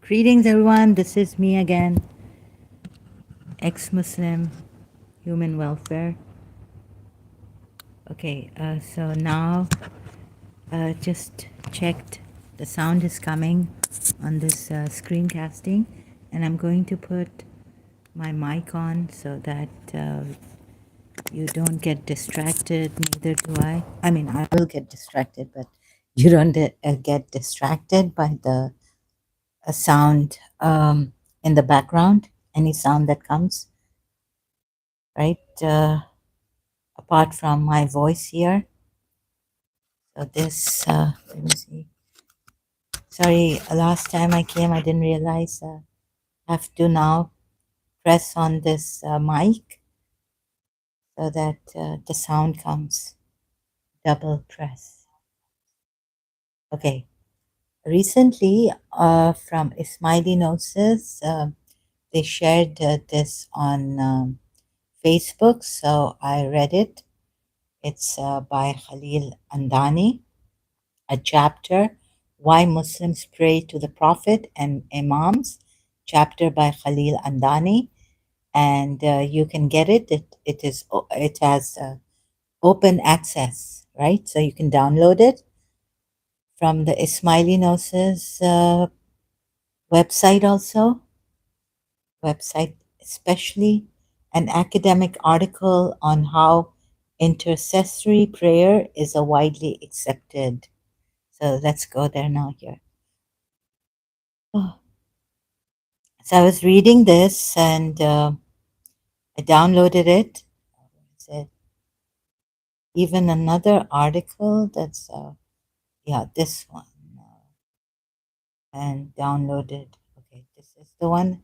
Greetings, everyone. This is me again, ex-Muslim, human welfare. Okay, so now just checked. The sound is coming on this screencasting, and I'm going to put my mic on so that you don't get distracted. Neither do I. I mean, I will get distracted, but you don't get distracted by the sound in the background. Any sound that comes, right? Apart from my voice here. So this, let me see. Sorry, last time I came, I didn't realize I have to now press on this mic so that the sound comes. Double press. Okay. Recently, from Ismaili Gnosis, they shared this on Facebook, so I read it. It's by Khalil Andani, a chapter, Why Muslims Pray to the Prophet and Imams, chapter by Khalil Andani, and you can get it. It has open access, right? So you can download it from the Ismaili Gnosis website also, especially an academic article on how intercessory prayer is a widely accepted. So let's go there now here. Oh. So I was reading this and I downloaded it. Even another article that's, yeah, this one. And downloaded. Okay, this is the one.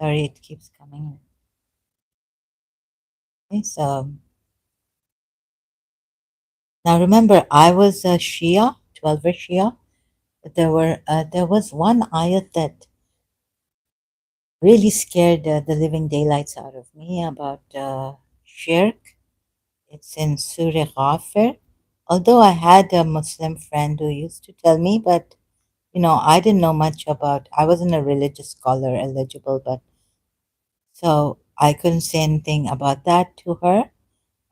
Sorry, it keeps coming. Okay, so now remember, I was a Shia, 12er Shia. But there was one ayat that really scared the living daylights out of me about shirk. It's in Surah Ghafir. Although I had a Muslim friend who used to tell me, but I didn't know much about. I wasn't a religious scholar eligible, but so I couldn't say anything about that to her.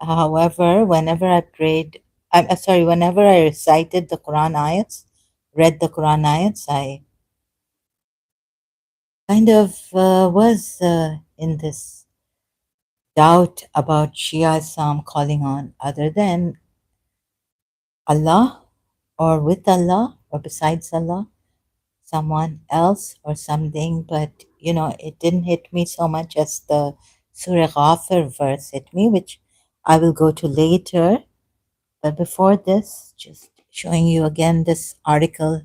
However, whenever I prayed, I'm sorry, whenever I recited the Quran ayats, read the Quran ayats, I kind of was in this doubt about Shia Islam calling on other than Allah or with Allah or besides Allah, someone else or something. But, it didn't hit me so much as the Surah Ghafir verse hit me, which I will go to later. But before this, just showing you again, this article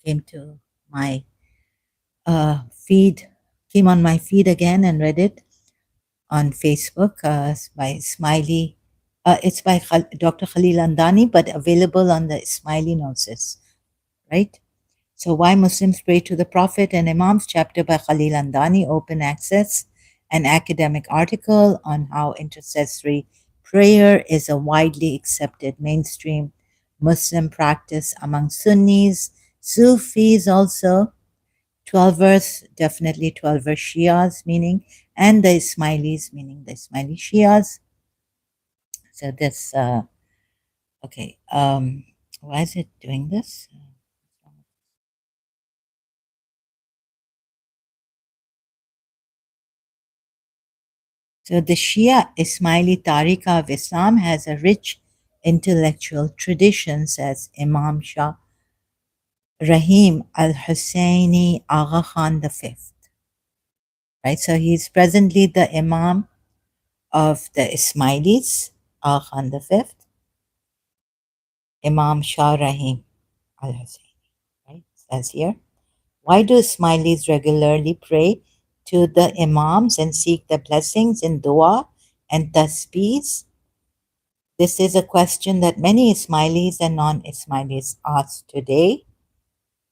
came to my feed, came on my feed again and read it on Facebook by Smiley. It's by Dr. Khalil Andani, but available on the Smiley Gnosis, right? So, Why Muslims Pray to the Prophet and Imams, chapter by Khalil Andani, open access, an academic article on how intercessory prayer is a widely accepted mainstream Muslim practice among Sunnis, Sufis also, 12 verse, definitely 12 verse Shias, meaning, and the Ismailis, meaning the Ismaili Shias. So this, okay, why is it doing this? So the Shia Ismaili Tariqa of Islam has a rich intellectual tradition, says Imam Shah Rahim al-Husseini Agha Khan V. Right, so he's presently the Imam of the Ismailis, Agha Khan V, Imam Shah Rahim al-Husseini, right, says here. Why do Ismailis regularly pray to the Imams and seek their blessings in dua and tasbihs? This is a question that many Ismailis and non-Ismailis ask today.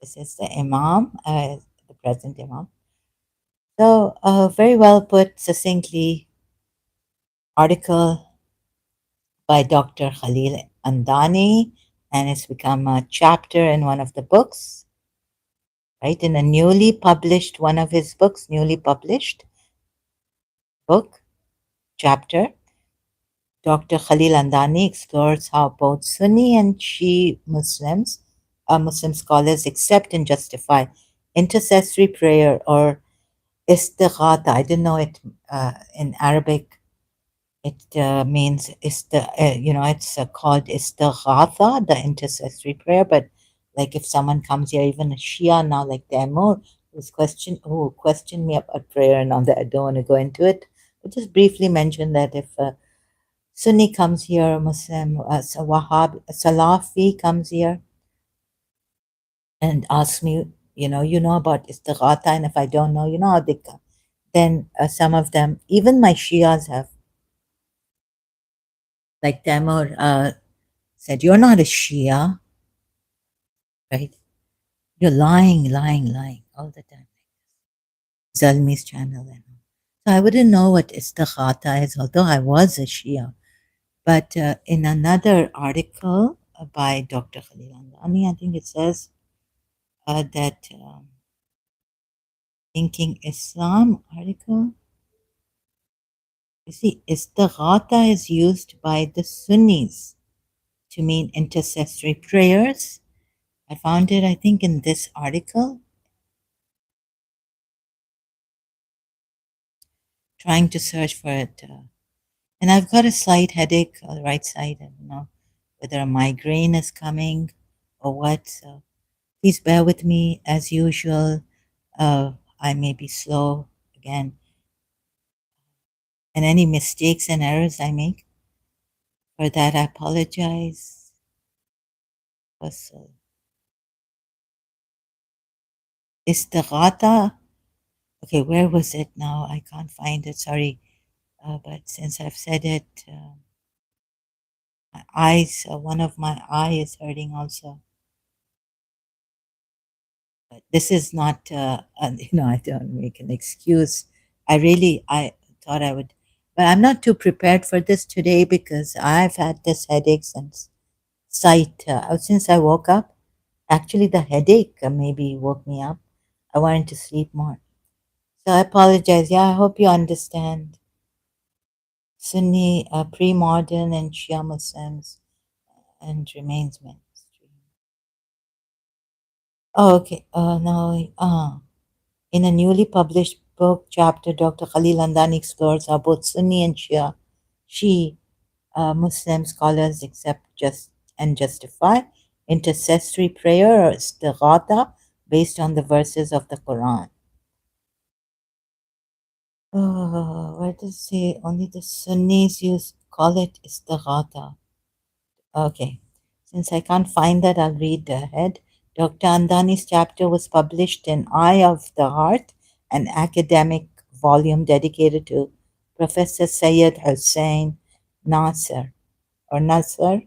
This is the Imam, the present Imam. So, very well put, succinctly, article by Dr. Khalil Andani, and it's become a chapter in one of the books. right? In a newly published, one of his books, newly published book, chapter, Dr. Khalil Andani explores how both Sunni and Shia Muslims, Muslim scholars, accept and justify intercessory prayer or istighatha. I didn't know it in Arabic. It means it's called istighatha, the intercessory prayer. But like if someone comes here, even a Shia now, like Taimur, who questioned me about prayer, and all that, I don't want to go into it. But just briefly mention that if Sunni comes here, Muslim, Wahhab, Salafi comes here and asks me, about istighatha, and if I don't know, how they come. Then some of them, even my Shias have, like Taimur said, "You're not a Shia, right? You're lying, lying, lying all the time." Zalmi's channel. And all. So I wouldn't know what istighatha is, although I was a Shia. But in another article by Dr. Khalil Andani, I think it says that Thinking Islam article. You see, istighatha is used by the Sunnis to mean intercessory prayers. I found it, I think, in this article, trying to search for it. And I've got a slight headache on the right side. I don't know whether a migraine is coming or what. So please bear with me as usual. I may be slow again. And any mistakes and errors I make, for that I apologize. Also, istighatha. Okay, where was it now? I can't find it. Sorry. But since I've said it, my eyes, one of my eye is hurting also. But this is not, I don't make an excuse. I thought I would, but I'm not too prepared for this today because I've had this headache since since I woke up. Actually, the headache maybe woke me up. I wanted to sleep more. So I apologize. Yeah, I hope you understand. Sunni, pre-modern and Shia Muslims and remains mainstream. Oh, okay. No. In a newly published book chapter, Dr. Khalil Andani explores how both Sunni and Shia Muslim scholars accept and justify intercessory prayer or istighatha based on the verses of the Quran. Oh, where does it say only the Sunnis call it istighatha? Okay. Since I can't find that, I'll read ahead. Dr. Andani's chapter was published in Eye of the Heart, an academic volume dedicated to Professor Syed Hussein Nasser, or Nasser.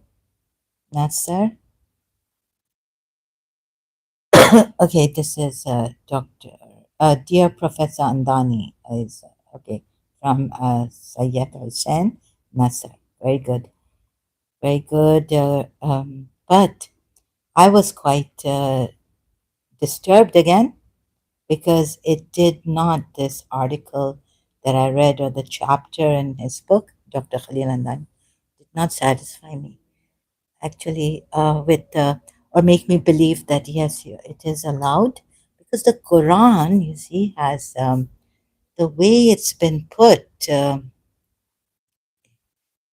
Okay, this is Dear Professor Andani, is okay, from Syed Hussein Nasser. Very good, very good. But I was quite disturbed again because it did not, this article that I read or the chapter in his book, Dr. Khalil Andan, did not satisfy me. Actually, or make me believe that yes, it is allowed because the Quran, you see, has the way it's been put,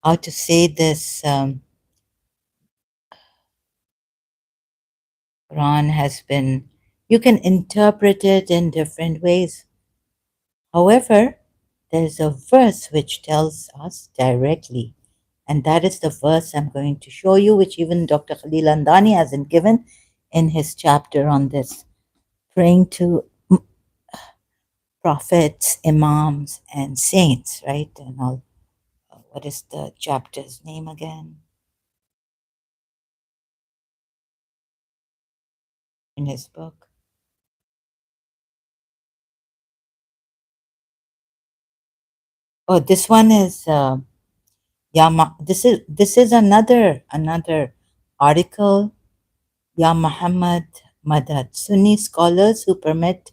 how to say this, Quran has been, you can interpret it in different ways. However, there's a verse which tells us directly, and that is the verse I'm going to show you, which even Dr. Khalil Andani hasn't given in his chapter on this, praying to prophets, imams, and saints, right? And all. What is the chapter's name again in his book? Oh, this one is this is another article. Ya Muhammad, madad. Sunni scholars who permit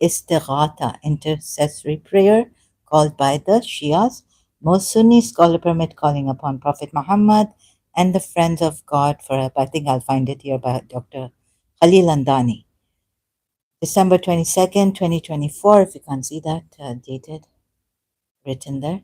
istighatha, intercessory prayer, called by the Shias. Most Sunni scholars permit calling upon Prophet Muhammad and the friends of God for help. I think I'll find it here by Dr. Khalil Andani. December 22nd, 2024, if you can't see that, dated, written there.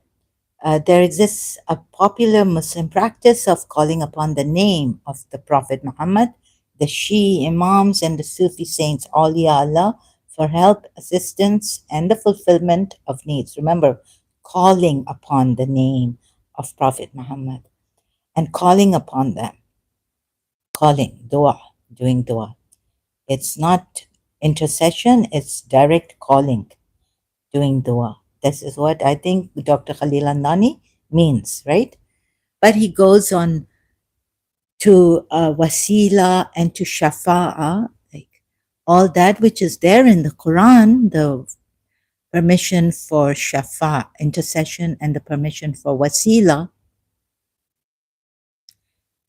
There exists a popular Muslim practice of calling upon the name of the Prophet Muhammad, the Shia Imams, and the Sufi saints, awliya Allah, for help, assistance, and the fulfillment of needs. Remember, calling upon the name of Prophet Muhammad and calling upon them, calling, dua, doing dua. It's not intercession, it's direct calling, doing dua. This is what I think Dr. Khalil Andani means, right? But he goes on to wasila and to shafa'a, like all that which is there in the Quran, the permission for shafa, intercession, and the permission for wasila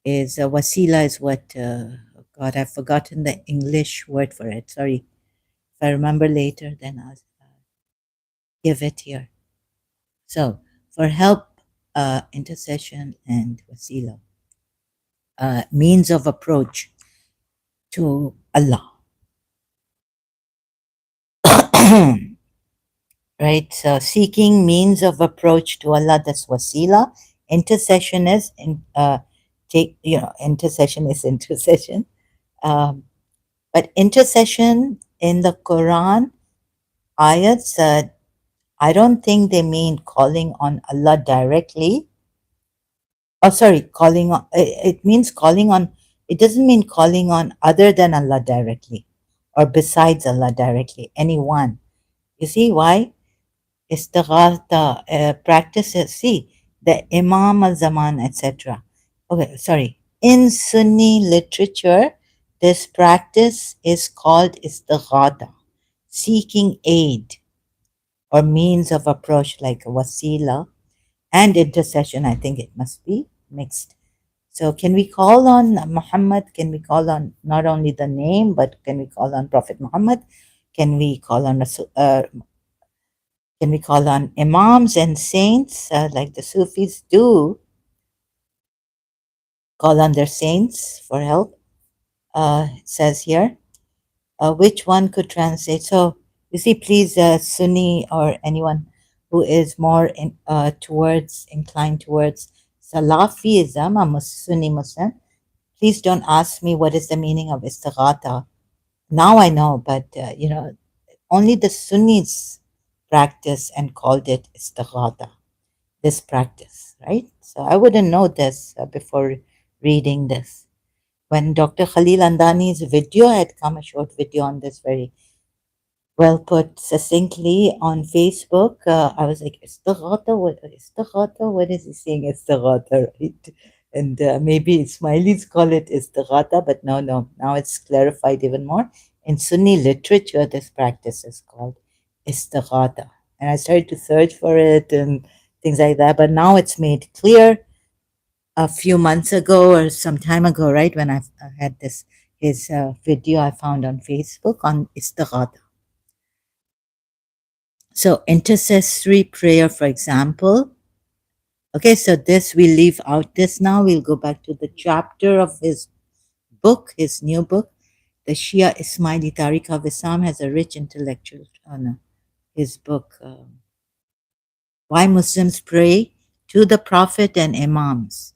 is wasila is what, oh God, I've forgotten the English word for it. Sorry. If I remember later, then I'll give it here. So for help, intercession, and wasila, means of approach to Allah. Right? So seeking means of approach to Allah, that's wasila. Intercession is intercession is intercession. But intercession in the Quran ayats, I don't think they mean calling on Allah directly. Oh, sorry, calling on, it means calling on, it doesn't mean calling on other than Allah directly or besides Allah directly, anyone. You see why? Istighatha practices, see, the Imam al Zaman, etc. Okay, sorry. In Sunni literature, this practice is called istighatha, seeking aid or means of approach like wasila and intercession. I think it must be mixed. So, can we call on Muhammad? Can we call on not only the name, but can we call on Prophet Muhammad? Can we call on can we call on imams and saints like the Sufis do? Call on their saints for help. It says here, which one could translate? So you see, please, Sunni or anyone who is more inclined towards Salafism, I'm a Sunni Muslim. Please don't ask me what is the meaning of istighatha. Now I know, but only the Sunnis practice and called it istighatha, this practice, right? So I wouldn't know this before reading this. When Dr. Khalil Andani's video had come, a short video on this, very well put succinctly on Facebook, I was like, istighatha, what is he saying istighatha, right? And maybe Ismailis call it istighatha, but no, now it's clarified even more. In Sunni literature, this practice is called istighatha. And I started to search for it and things like that, but now it's made clear a few months ago or some time ago, right, when I had this his video I found on Facebook on istighatha. So intercessory prayer, for example. Okay, so this we leave out this now. We'll go back to the chapter of his book, his new book. The Shia Ismaili Tariq of Islam has a rich intellectual, his book, Why Muslims Pray to the Prophet and Imams.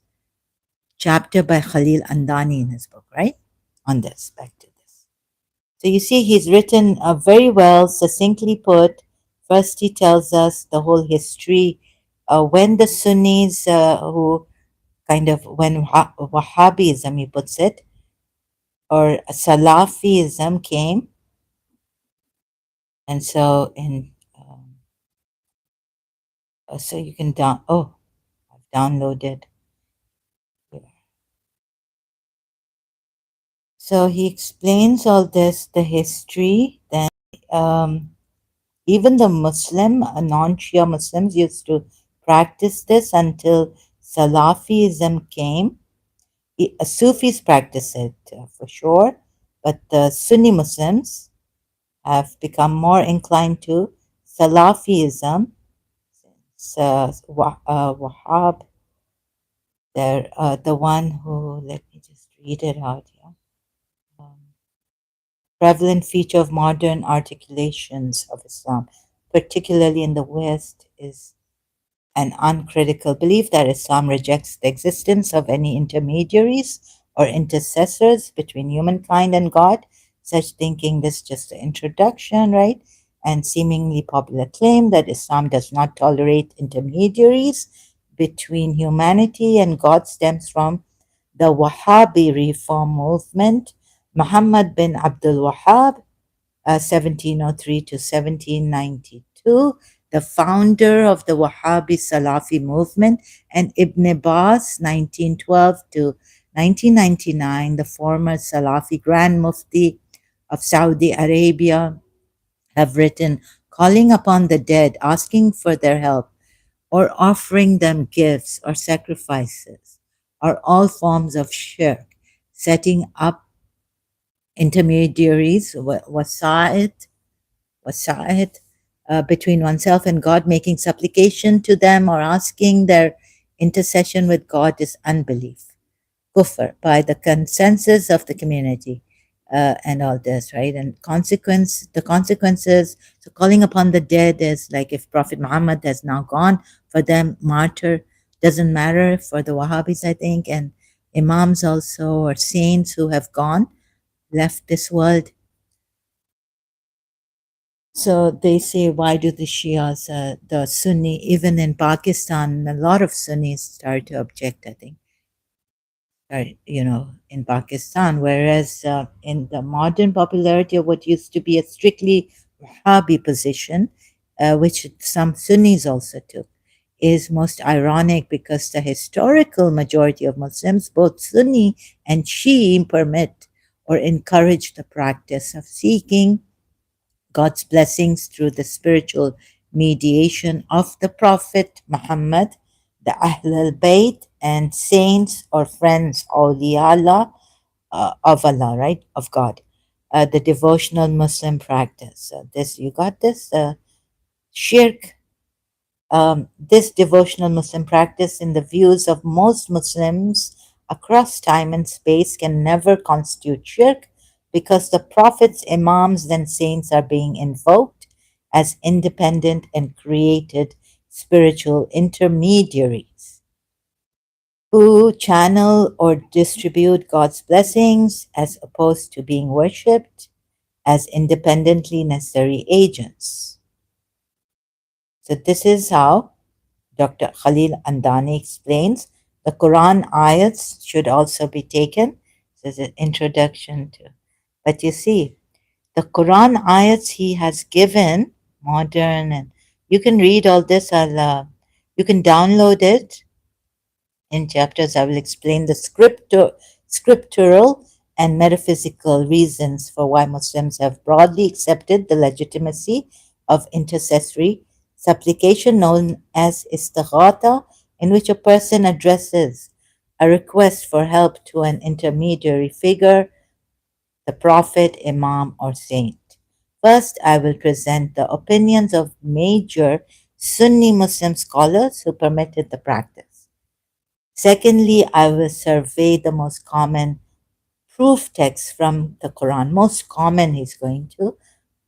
Chapter by Khalil Andani in his book, right? On this, back to this. So you see, he's written very well, succinctly put. First, he tells us the whole history. When the Sunnis, who kind of, when Wahhabism, he puts it, or Salafism came, and so so you can I've downloaded. So he explains all this, the history. Then even the Muslim, non-Shia Muslims used to practice this until Salafism came. Sufis practice it for sure. But the Sunni Muslims have become more inclined to Salafism. Wahhab, they're the one who, let me just read it out here. Prevalent feature of modern articulations of Islam, particularly in the West, is an uncritical belief that Islam rejects the existence of any intermediaries or intercessors between humankind and God. Such thinking, this is just an introduction, right? And seemingly popular claim that Islam does not tolerate intermediaries between humanity and God stems from the Wahhabi reform movement. Muhammad bin Abdul Wahhab 1703 to 1792, the founder of the Wahhabi Salafi movement, and Ibn Abbas, 1912 to 1999, the former Salafi Grand Mufti of Saudi Arabia, have written calling upon the dead, asking for their help, or offering them gifts or sacrifices, are all forms of shirk, setting up intermediaries, wasa'id, between oneself and God, making supplication to them or asking their intercession with God is unbelief, kufr, by the consensus of the community, and all this, right? And the consequences. So calling upon the dead is like if Prophet Muhammad has now gone, for them, martyr doesn't matter for the Wahhabis, I think, and imams also or saints who have gone, left this world. So they say, why do the Shias, the Sunni, even in Pakistan, a lot of Sunnis start to object, I think, in Pakistan, whereas in the modern popularity of what used to be a strictly Wahhabi position, which some Sunnis also took, is most ironic because the historical majority of Muslims, both Sunni and Shia, permit or encourage the practice of seeking God's blessings through the spiritual mediation of the Prophet Muhammad, the Ahl al Bayt, and saints or friends, awliya of Allah, right? Of God. The devotional Muslim practice. This, you got this? Shirk, this devotional Muslim practice, in the views of most Muslims across time and space, can never constitute shirk because the prophets, imams, and saints are being invoked as independent and created spiritual intermediaries who channel or distribute God's blessings as opposed to being worshipped as independently necessary agents. So, this is how Dr. Khalil Andani explains the Quran ayats should also be taken. This is an introduction to, but you see, the Quran ayats he has given, modern, and you can read all this. You can download it in chapters. I will explain the scriptural and metaphysical reasons for why Muslims have broadly accepted the legitimacy of intercessory supplication known as istighatha, in which a person addresses a request for help to an intermediary figure, the prophet, imam, or saint. First, I will present the opinions of major Sunni Muslim scholars who permitted the practice. Secondly, I will survey the most common proof texts from the Quran, most common he's going to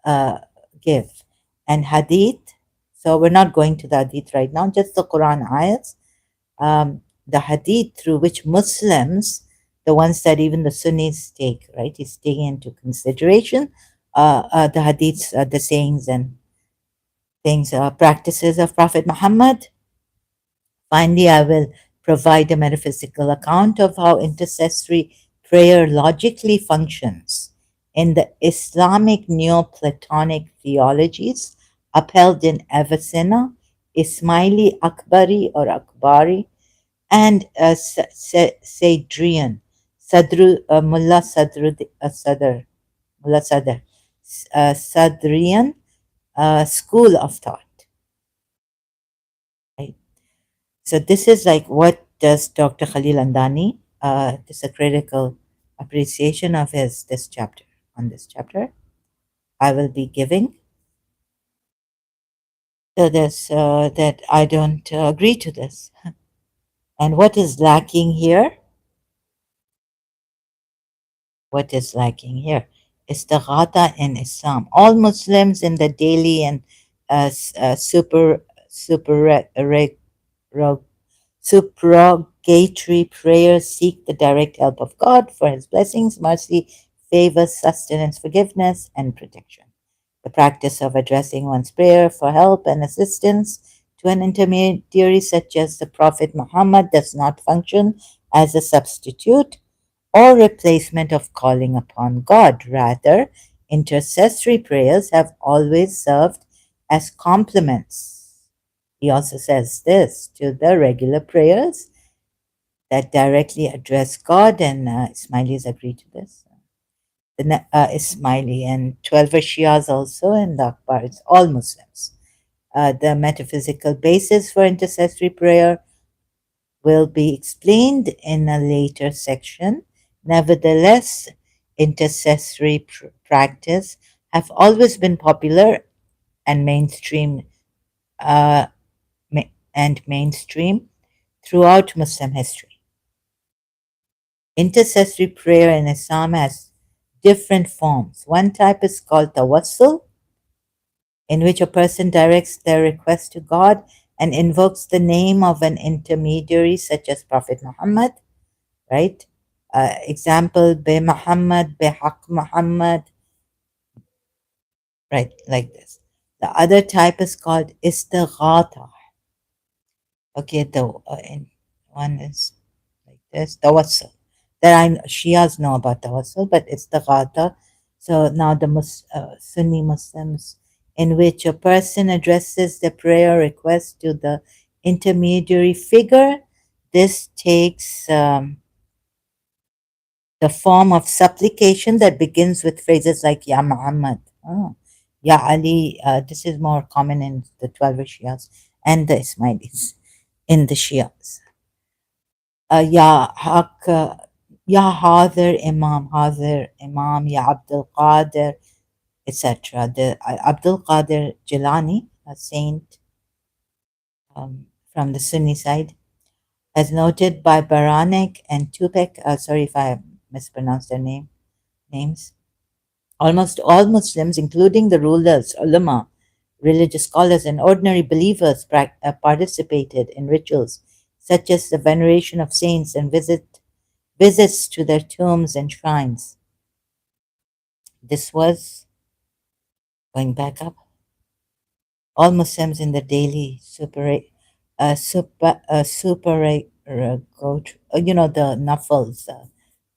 uh, give, and Hadith. So we're not going to the Hadith right now, just the Quran ayats. The Hadith through which Muslims, the ones that even the Sunnis take, right, is taking into consideration the Hadiths, the sayings and things, practices of Prophet Muhammad. Finally, I will provide a metaphysical account of how intercessory prayer logically functions in the Islamic Neoplatonic theologies upheld in Avicenna, Ismaili Akbari or Akbari, and Sadrian, Mullah Sadr, Sadrian school of thought. Right? So this is like what does Dr. Khalil Andani, this is a critical appreciation of his this chapter. On this chapter, I will be giving to this that I don't agree to this. And what is lacking here? What is lacking here? Istighatha in Islam. All Muslims in the daily and super Subrogatory prayers seek the direct help of God for his blessings, mercy, favor, sustenance, forgiveness, and protection. The practice of addressing one's prayer for help and assistance to an intermediary such as the Prophet Muhammad does not function as a substitute or replacement of calling upon God. Rather, intercessory prayers have always served as complements. He also says this to the regular prayers that directly address God, and Ismailis agree to this. The Ismaili and 12 Shias also, and the Akbar, it's all Muslims. The metaphysical basis for intercessory prayer will be explained in a later section. Nevertheless, intercessory practice have always been popular and uh, mainstream throughout Muslim history. Intercessory prayer in Islam has different forms. One type is called tawassul, in which a person directs their request to God and invokes the name of an intermediary, such as Prophet Muhammad, right? Example, Be Muhammad, Be Haq Muhammad, right? Like this. The other type is called istighatha. Okay, one is like this, tawassul. That Shias know about tawassul, but it's the ghata. So now the Sunni Muslims, in which a person addresses the prayer request to the intermediary figure, this takes the form of supplication that begins with phrases like Ya Muhammad, Ya Ali. This is more common in the 12 Shias and the Ismailis in the Shias. Ya Haq, Ya Hadir Imam, Ya Abdul Qadir, etc. The Abdul Qadir Jilani, a saint from the Sunni side, as noted by Baranek and Tupek. Sorry if I mispronounced their names. Almost all Muslims, including the rulers, ulama, religious scholars, and ordinary believers, participated in rituals such as the veneration of saints and visits to their tombs and shrines. This was, going back up, all Muslims in the daily the nafals,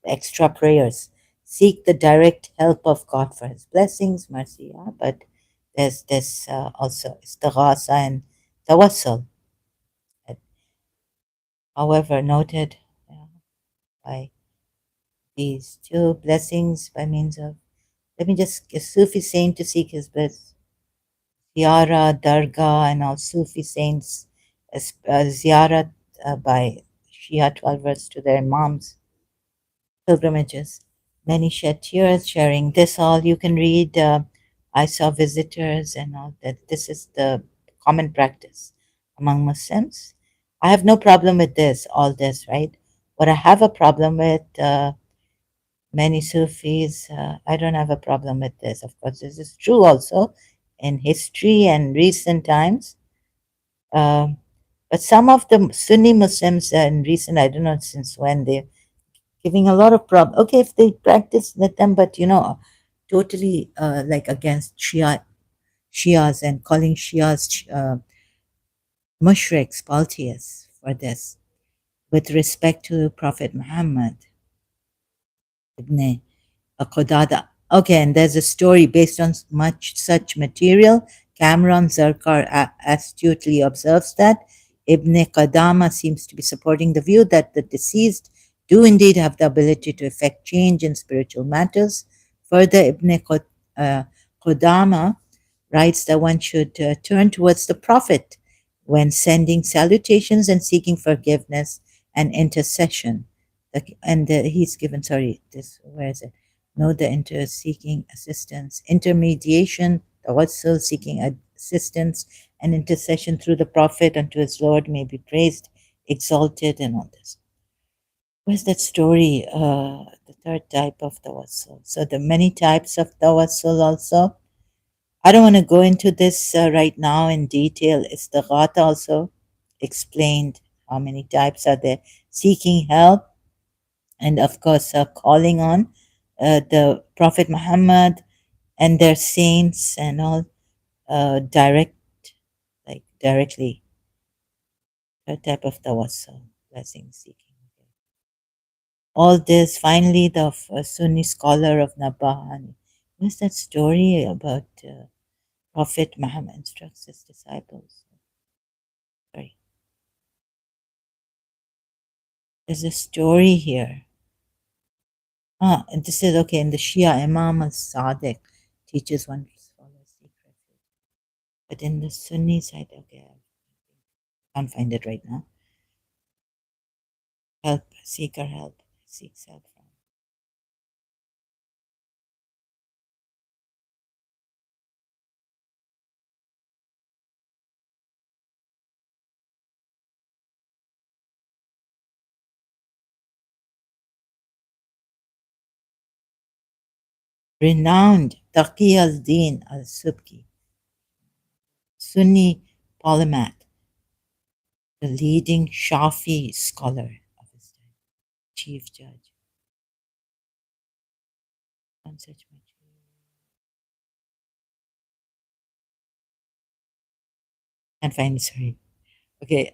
extra prayers, seek the direct help of God for his blessings, mercy, yeah, but there's this also istighasa and tawassul. However, noted by these two blessings by means of, let me just, a Sufi saint to seek his bliss, Ziara, Dargah, and all Sufi saints, ziyarat by Shia 12ers to their imams, pilgrimages. Many shed tears sharing this all. You can read, I saw visitors and all that. This is the common practice among Muslims. I have no problem with this, all this, right? What I have a problem with, many Sufis, I don't have a problem with this. Of course, this is true also in history and recent times. But some of the Sunni Muslims in recent, I don't know since when, they're giving a lot of problem. Okay, if they practice, let them, but totally like against Shias and calling Shias mushriks, polytheists for this. With respect to Prophet Muhammad ibn Qudada. Okay, and there's a story based on much such material. Cameron Zerkar astutely observes that Ibn Qadama seems to be supporting the view that the deceased do indeed have the ability to effect change in spiritual matters. Further, Ibn Qudama writes that one should turn towards the Prophet when sending salutations and seeking forgiveness and intercession. And he's given, sorry, this, where is it? Know the seeking assistance, intermediation, tawassul, seeking assistance and intercession through the Prophet unto his Lord may be praised, exalted, and all this. Where's that story? The third type of tawassul. So the many types of tawassul also. I don't want to go into this right now in detail. Istighatha also explained how many types are there. Seeking help, and of course calling on the Prophet Muhammad and their saints and all, directly, a type of tawassul, blessing seeking. All this, finally, the Sunni scholar of Nabahani. What's that story about Prophet Muhammad instructs his disciples? Sorry, there's a story here. And this is okay. In the Shia, Imam al Sadiq teaches one to follow secret. But in the Sunni side, okay, I can't find it right now. Help, seeker help, seeks help from. Renowned Taqi al-Din al-Subki, Sunni polymath, the leading Shafi scholar of his time, chief judge. On such material. Can't find it, sorry. Okay,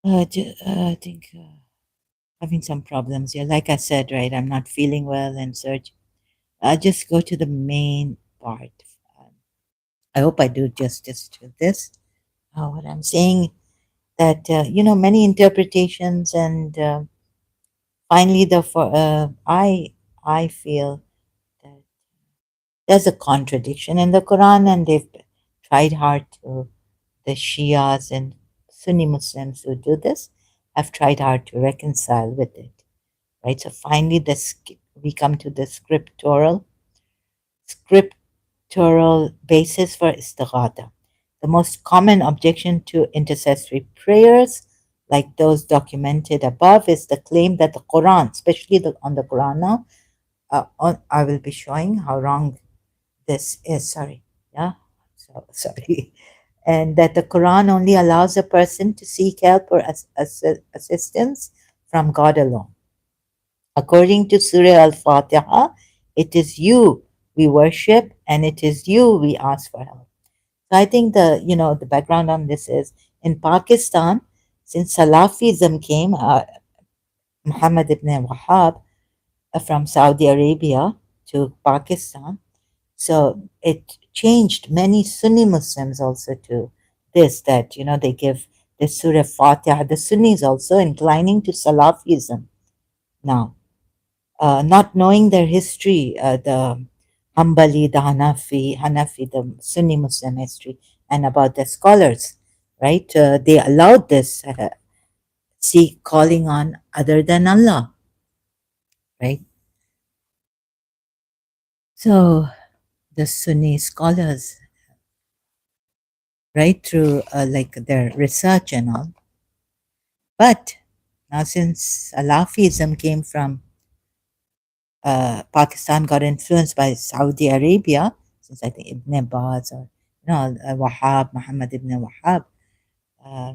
I think having some problems here. Like I said, right, I'm not feeling well and such. I'll just go to the main part. Um, I hope I do justice to this. What I'm saying that many interpretations, and finally the for I feel that there's a contradiction in the Quran, and they've tried hard to, the Shias and Sunni Muslims who do this have tried hard to reconcile with it, right? So finally, we come to the scriptural basis for istighatha. The most common objection to intercessory prayers, like those documented above, is the claim that the Quran, especially on the Quran now, I will be showing how wrong this is. Sorry, yeah, so sorry, and that the Quran only allows a person to seek help or assistance from God alone. According to Surah Al-Fatiha, it is you we worship and it is you we ask for help. So I think the background on this is in Pakistan, since Salafism came, Muhammad ibn Wahhab from Saudi Arabia to Pakistan, so it changed many Sunni Muslims also to this, that they give the Surah Fatiha. The Sunnis also inclining to Salafism now, not knowing their history, the Hanbali, the Hanafi, the Sunni Muslim history, and about the scholars, right? They allowed this, see, calling on other than Allah, right? So the Sunni scholars, right, through like their research and all. But now, since Salafism came from Pakistan, got influenced by Saudi Arabia, since I think Ibn Abbas or Wahhab, Muhammad ibn Wahhab, uh,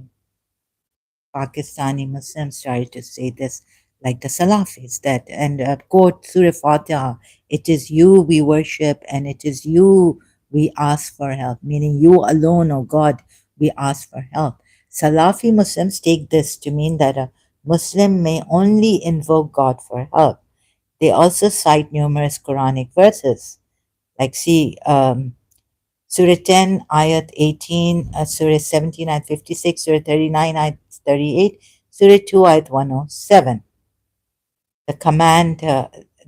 Pakistani Muslims started to say this, like the Salafis, that, and quote Surah Fatiha, it is you we worship and it is you we ask for help, meaning you alone, oh God, we ask for help. Salafi Muslims take this to mean that a Muslim may only invoke God for help. They also cite numerous Quranic verses, like see Surah 10, Ayat 18, Surah 17, Ayat 56, Surah 39, Ayat 38, Surah 2, Ayat 107. The command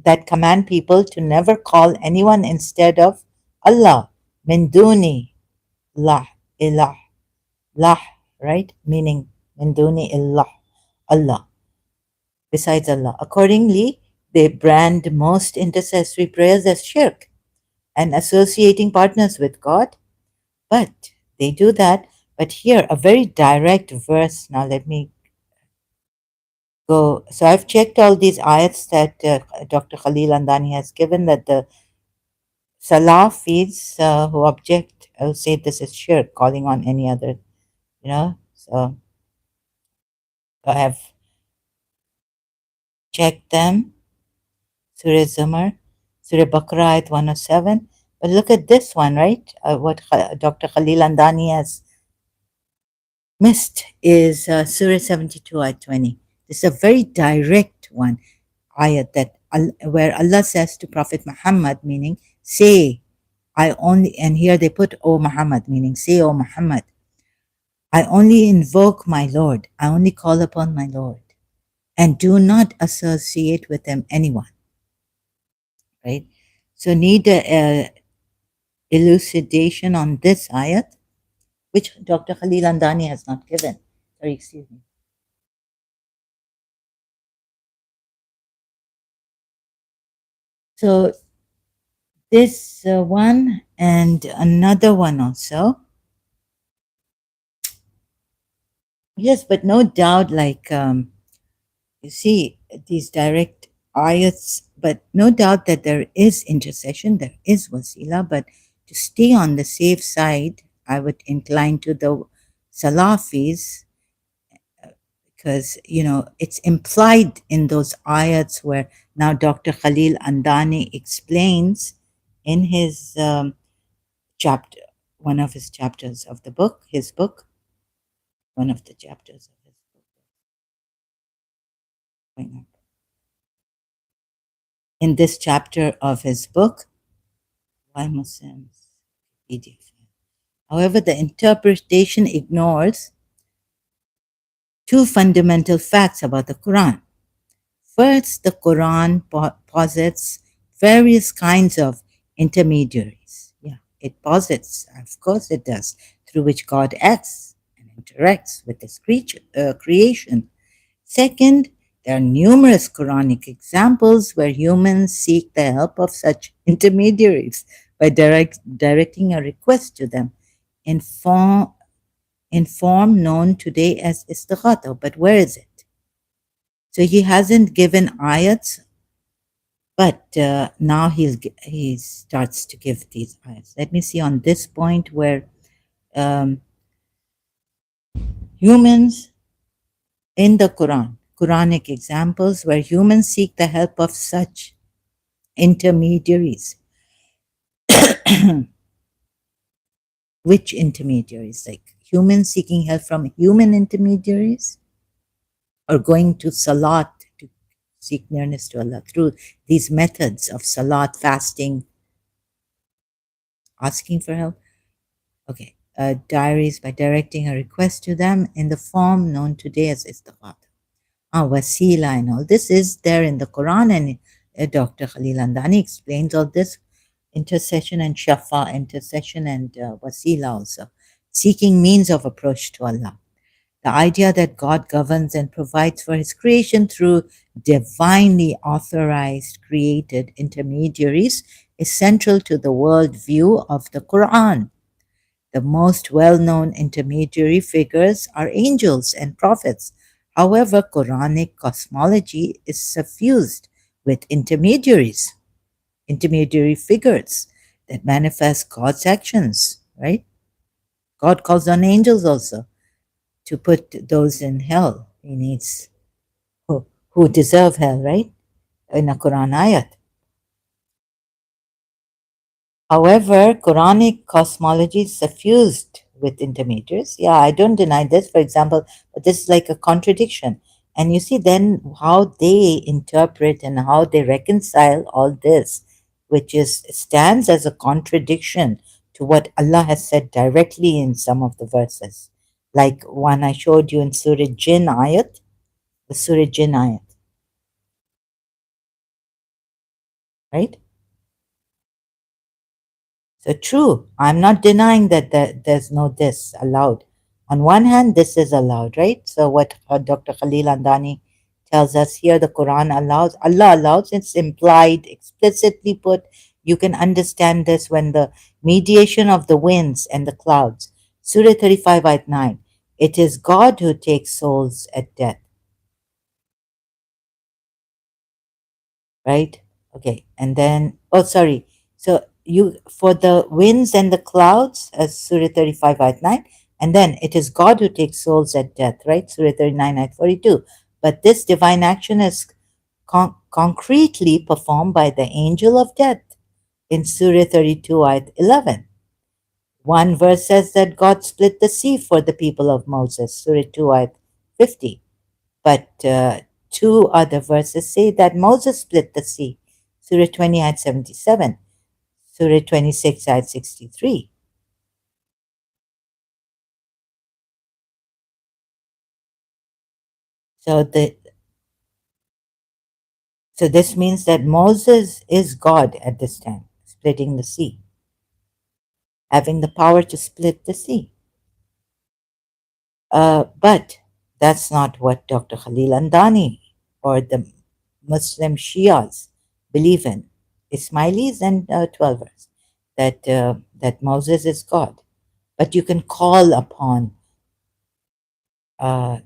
that command people to never call anyone instead of Allah, Min duni lah ilah. Lah, right? Meaning min duni illah, Allah, besides Allah. Accordingly, they brand most intercessory prayers as shirk and associating partners with God. But they do that. But here, a very direct verse. Now, let me go. So, I've checked all these ayats that Dr. Khalil Andani has given that the Salafis who object say this is shirk, calling on any other, you know. So, I have checked them. Surah Zumar, Surah Baqarah, ayat 107. But look at this one, right? What Dr. Khalil Andani has missed is Surah 72, ayat 20. This is a very direct one, ayat that where Allah says to Prophet Muhammad, meaning, say, I only, and here they put, O Muhammad, meaning, say, O Muhammad, I only invoke my Lord, I only call upon my Lord, and do not associate with him anyone, right? So need a elucidation on this ayat, which Dr. Khalil Andani has not given. Sorry, excuse me. So this one and another one also. Yes, but no doubt, like you see these direct ayats, but no doubt that there is intercession, there is wasila, but to stay on the safe side, I would incline to the Salafis because it's implied in those ayats where now Dr. Khalil Andani explains in his chapter, one of his chapters of the book, his book, one of the chapters of his book. In this chapter of his book, Why Muslims? PDF. However, the interpretation ignores two fundamental facts about the Quran. First, the Quran posits various kinds of intermediaries. Yeah, it posits, of course it does, through which God acts and interacts with his creation. Second, there are numerous Quranic examples where humans seek the help of such intermediaries by directing a request to them in form known today as istighatha. But where is it? So he hasn't given ayats, but now he starts to give these ayats. Let me see on this point where um, humans in the Quranic examples where humans seek the help of such intermediaries. Which intermediaries? Like humans seeking help from human intermediaries, or going to Salat to seek nearness to Allah through these methods of Salat, fasting, asking for help? Okay. Diaries by directing a request to them in the form known today as istighatha. Wasila and all. This is there in the Quran, and Dr. Khalil Andani explains all this intercession and shafa, intercession and wasila also, seeking means of approach to Allah. The idea that God governs and provides for his creation through divinely authorized, created intermediaries is central to the worldview of the Quran. The most well known intermediary figures are angels and prophets. However, Quranic cosmology is suffused with intermediary figures that manifest God's actions, right? God calls on angels also to put those in hell. He needs who deserve hell, right? In a Quran ayat. However, Quranic cosmology is suffused with intermediaries. Yeah, I don't deny this, for example, but this is like a contradiction. And you see then how they interpret and how they reconcile all this, which is stands as a contradiction to what Allah has said directly in some of the verses. Like one I showed you in Surah Jinn ayat, the Surah Jinn ayat, right? So true. I'm not denying that there's no this allowed. On one hand, this is allowed, right? So what Dr. Khalil Andani tells us here, the Quran allows, Allah allows, it's implied, explicitly put. You can understand this when the mediation of the winds and the clouds. Surah 35, ayat 9. It is God who takes souls at death, right? Okay, and then, oh, sorry. So you, for the winds and the clouds, Surah 35, ayat 9, and then it is God who takes souls at death, right? Surah 39, ayat 42. But this divine action is concretely performed by the angel of death in Surah 32, ayat 11. One verse says that God split the sea for the people of Moses, Surah 2, ayat 50. But two other verses say that Moses split the sea, Surah 20, ayat 77, Surah 26, ayat 63. So, so this means that Moses is God at this time, splitting the sea, having the power to split the sea. But that's not what Dr. Khalil Andani or the Muslim Shias believe in. Ismailis and Twelvers, that Moses is God. But you can call upon uh,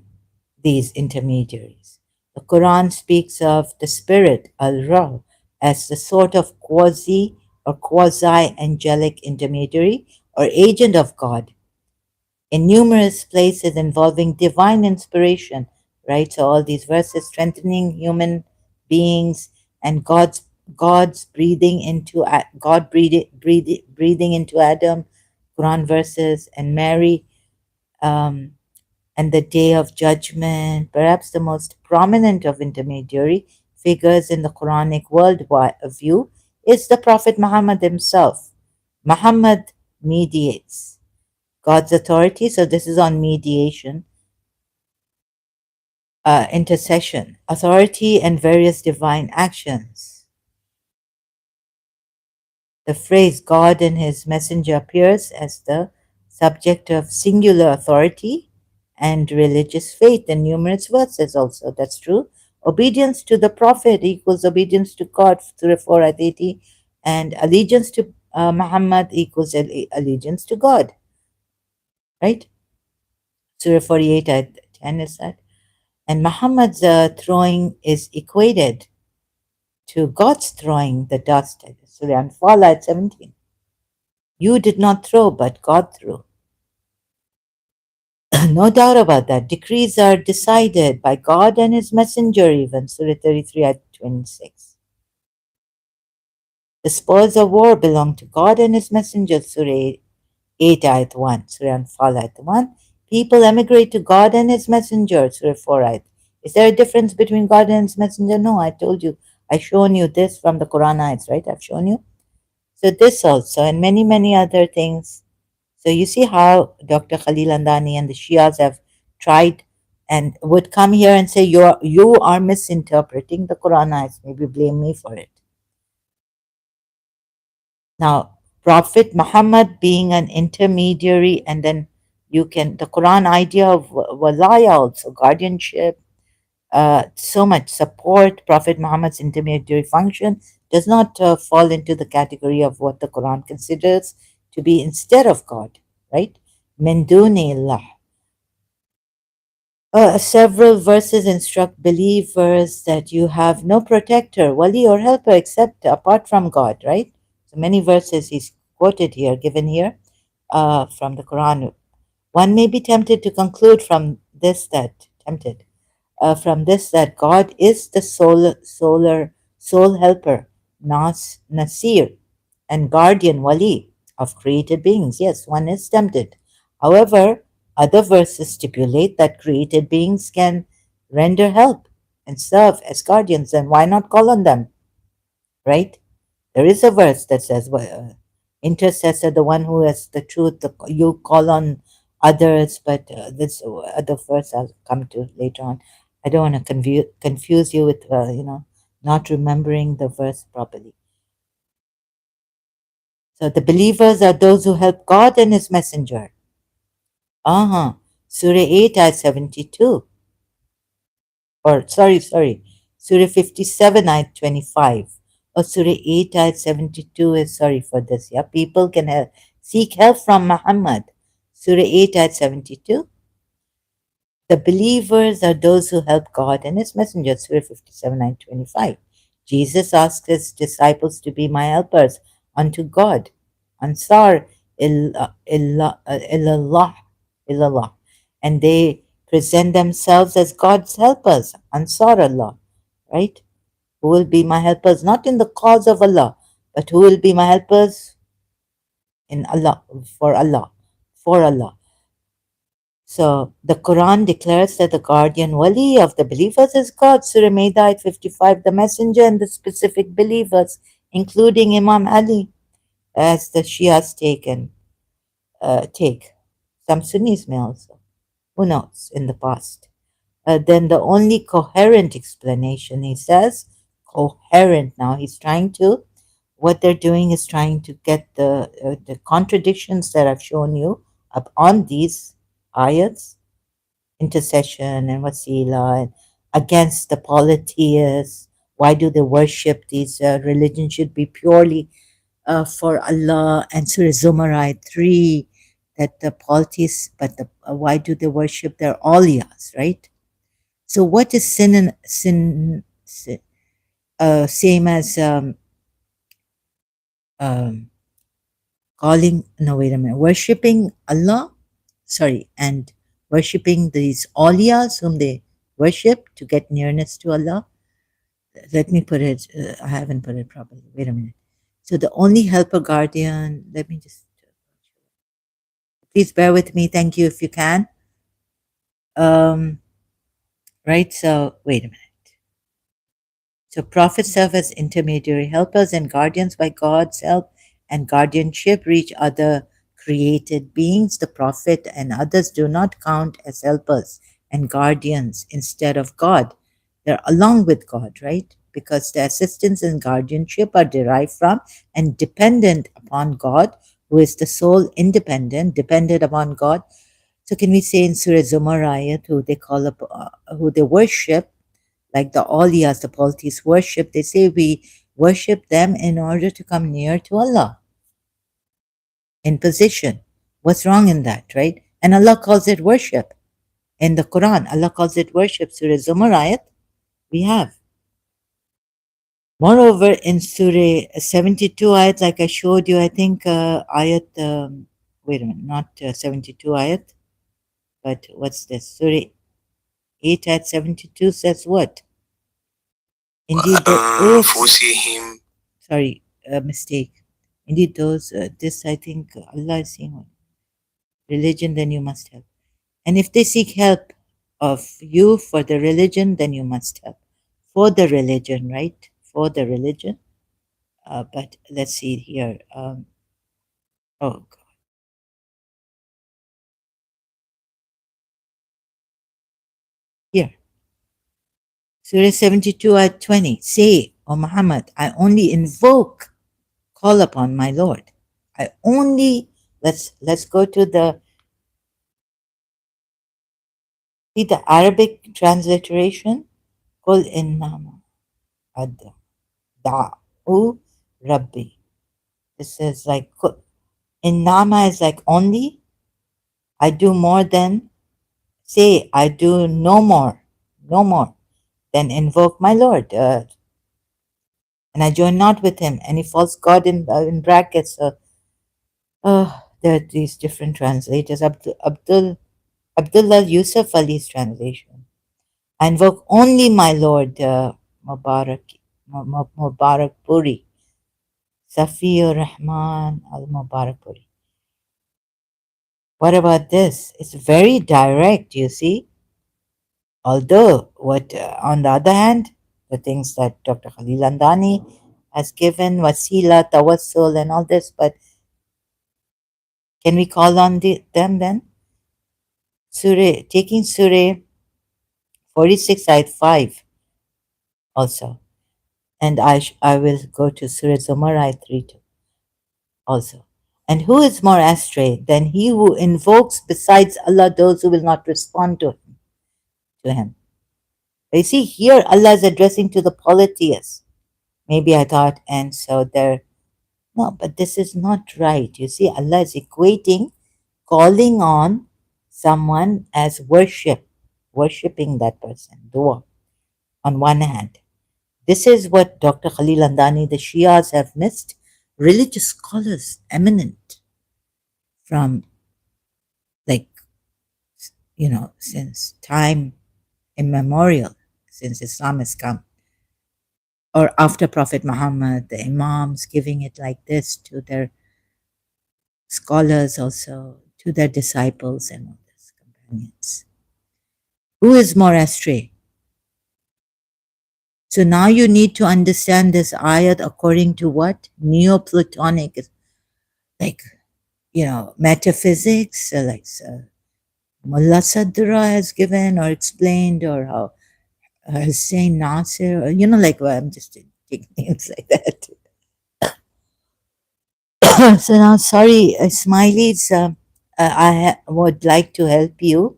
these intermediaries. The Quran speaks of the spirit, al-Ruh, as the sort of quasi or quasi angelic intermediary or agent of God in numerous places involving divine inspiration, right? So all these verses strengthening human beings and God's breathing into God breathing into Adam, Quran verses, and Mary, um, and the day of judgment. Perhaps the most prominent of intermediary figures in the Quranic worldview is the Prophet Muhammad himself. Muhammad mediates God's authority. So this is on mediation, intercession, authority, and various divine actions. The phrase God and his messenger appears as the subject of singular authority and religious faith in numerous verses also. That's true. Obedience to the prophet equals obedience to God, Surah 4 at 80, and allegiance to Muhammad equals allegiance to God, right? Surah 48 at 10 is that. And Muhammad's throwing is equated to God's throwing the dust. Surah Anfal at 17. You did not throw, but God threw. No doubt about that. Decrees are decided by God and His Messenger, even. Surah 33 at 26. The spoils of war belong to God and His Messenger, Surah 8 ayat 1. Surah Anfal ayat 1. People emigrate to God and His Messenger, Surah 4 ayat. Is there a difference between God and His Messenger? No, I told you. I've shown you this from the Quran ayats, right? I've shown you. So this also, and many, many other things. So you see how Dr. Khalil Andani and the Shias have tried and would come here and say, you are misinterpreting the Quran ayats. Maybe blame me for it. Now, Prophet Muhammad being an intermediary, and then you can, the Quran idea of walaya also, guardianship, so much support, Prophet Muhammad's intermediary function does not fall into the category of what the Quran considers to be instead of God, right? Min dunillah. Several verses instruct believers that you have no protector, wali, or helper except apart from God, right? So many verses he's quoted here, given here from the Quran. One may be tempted to conclude from this that God is the soul helper, Nasir, and guardian wali of created beings. Yes, one is tempted. However, other verses stipulate that created beings can render help and serve as guardians, and why not call on them, right? There is a verse that says, intercessor, the one who has the truth, you call on others, but this other verse I'll come to later on. I don't want to confuse you with, not remembering the verse properly. So the believers are those who help God and His messenger. Surah 8, ayat 72. Or, sorry. Surah 57, ayat 25. Or Surah 8, ayat 72 is, sorry for this, yeah. People can seek help from Muhammad. Surah 8, ayat 72. The believers are those who help God and His messenger. Surah 57, ayat 25. Jesus asked His disciples to be my helpers unto God. Ansar illallah. And they present themselves as God's helpers. Ansar Allah. Right? Who will be my helpers? Not in the cause of Allah, but who will be my helpers in Allah, for Allah, for Allah. So the Quran declares that the guardian wali of the believers is God. Surah Maida 55, the messenger and the specific believers, including Imam Ali, as the Shias take. Some Sunnis may also. Who knows in the past? Then the only coherent explanation, he says, coherent now, he's trying to, what they're doing is trying to get the contradictions that I've shown you up on these ayats, intercession and wasila, and against the polytheists. Why do they worship these religions should be purely for Allah, and Surah Zumar ayat 3, that the polytheists, but why do they worship their awliyas, right? So what is same as um, calling, no, wait a minute, worshipping Allah, sorry, and worshipping these awliyas whom they worship to get nearness to Allah. Let me put it, I haven't put it properly. Wait a minute. So the only helper guardian, let me just, please bear with me. Thank you if you can. Right, so wait a minute. So prophets serve as intermediary helpers and guardians by God's help and guardianship reach other created beings. The prophet and others do not count as helpers and guardians instead of God. They're along with God, right? Because their assistance and guardianship are derived from and dependent upon God, who is the sole independent, dependent upon God. So can we say in Surah Zumar ayat, who they worship, like the awliyas, the polytheists worship, they say we worship them in order to come near to Allah in position. What's wrong in that, right? And Allah calls it worship. In the Quran, Allah calls it worship. Surah Zumar ayat, we have. Moreover, in Surah 72 ayat, like I showed you, I think ayat, wait a minute, not 72 ayat, but what's this? Surah 8 ayat 72 says what? Indeed, sorry, mistake. Indeed, this I think Allah is saying, religion, then you must help. And if they seek help of you for the religion, then you must help. For the religion, right? For the religion. But let's see here. Oh, God. Here. Surah 72 at 20. Say, O Muhammad, I only invoke, call upon my Lord. I only, let's go to the Arabic transliteration. Qul innama da'u rabbi. This is like, innama is like only. I do more than, say, I do no more than invoke my Lord. And I join not with him. Any false God in brackets. There are these different translators. Abdullah Yusuf Ali's translation. I invoke only my Lord, Mubarak Puri, Safiur Rahman al Mubarak Puri. What about this? It's very direct, you see. Although, on the other hand, the things that Dr. Khalil Andani has given, wasila, tawassul, and all this, but can we call on them then? Taking Surah 46, ayat 5 also. And I will go to Surah Zumar, ayat 3 too. also. And who is more astray than he who invokes besides Allah those who will not respond to him? You see, here Allah is addressing to the polytheists. Maybe I thought, and so they're no, but this is not right. You see, Allah is equating calling on someone as worshipping that person, dua, on one hand. This is what Dr. Khalil Andani, the Shias have missed. Religious scholars, eminent from, like, since time immemorial, since Islam has come, or after Prophet Muhammad, the Imams giving it like this to their scholars, also to their disciples and all this, companions. Who is more astray? So now you need to understand this ayat according to what? Neoplatonic, like, metaphysics, like Mullah Sadra has given or explained, or how Hussein Nasir, or, like, well, I'm just taking names like that. So now, sorry, Smileys, I would like to help you.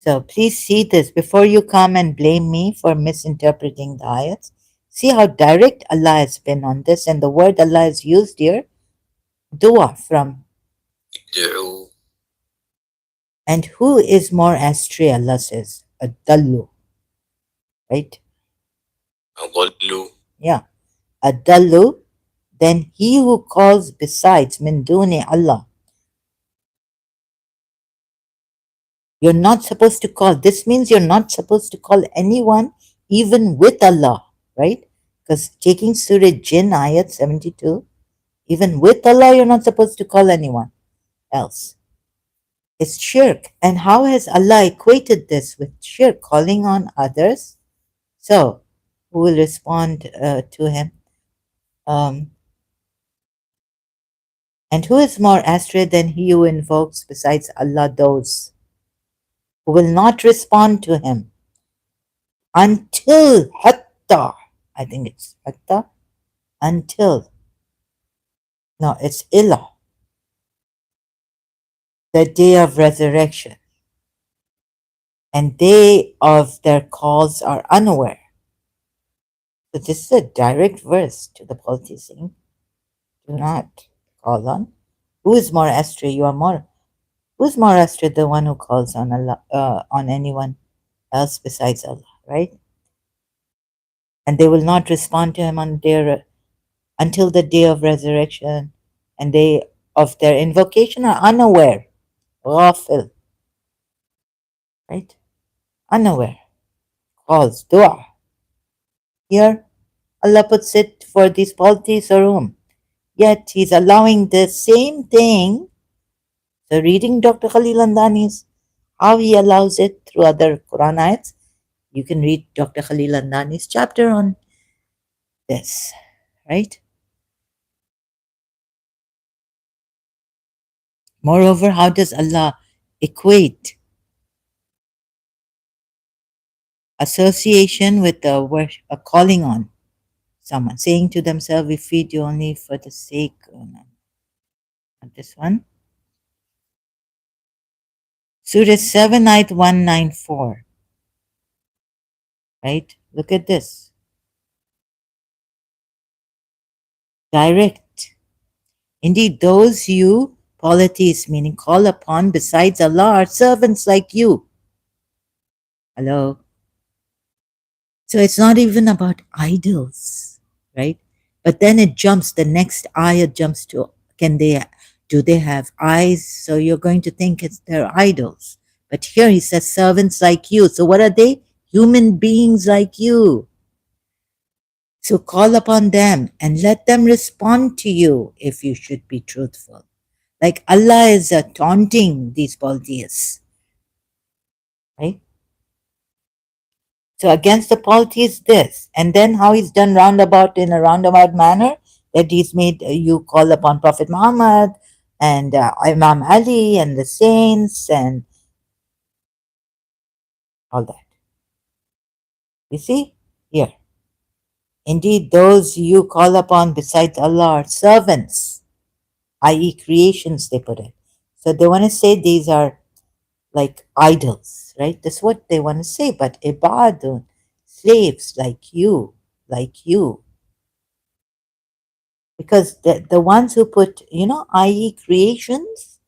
So please see this before you come and blame me for misinterpreting the ayats. See how direct Allah has been on this, and the word Allah is used here, dua, from. And who is more astray, Allah says, adallu, right? Adallu. Yeah, adallu, then he who calls besides min duni Allah. You're not supposed to call. This means you're not supposed to call anyone even with Allah, right? Because taking Surah Jinn, ayat 72, even with Allah, you're not supposed to call anyone else. It's shirk. And how has Allah equated this with shirk, calling on others? So, who will respond to him? And who is more astray than he who invokes besides Allah those who will not respond to him until hatta, I think it's hatta, until, no, it's illa, the day of resurrection, and they of their calls are unaware. So this is a direct verse to the polytheism. Do not call on. Who is more astray? You are more. Who is more astray? The one who calls on Allah, on anyone else besides Allah, right? And they will not respond to him on their until the day of resurrection, and they of their invocation are unaware. Ghafil, right? Unaware. Calls, dua. Here, Allah puts it for these polytheists or whom. Yet He's allowing the same thing. So reading Dr. Khalil Andani's, how he allows it through other Quran ayats, you can read Dr. Khalil Andani's chapter on this, right? Moreover, how does Allah equate association with a calling on someone, saying to themselves, we feed you only for the sake, not this one. Surah 7, ayat 194. Right? Look at this. Direct. Indeed, those you, polytheists, meaning call upon besides Allah, are servants like you. Hello? So it's not even about idols, right? But then it jumps, the next ayah jumps to, do they have eyes? So you're going to think it's their idols. But here he says servants like you. So what are they? Human beings like you. So call upon them and let them respond to you if you should be truthful. Like Allah is taunting these polytheists, right? So against the polytheists, this, and then how he's done roundabout in a roundabout manner, that he's made you call upon Prophet Muhammad and Imam Ali and the saints and all that. You see here. Indeed, those you call upon besides Allah are servants, i.e., creations, they put it. So they want to say these are like idols, right? That's what they want to say. But ibadun, slaves like you. Because the ones who put, i.e., creations,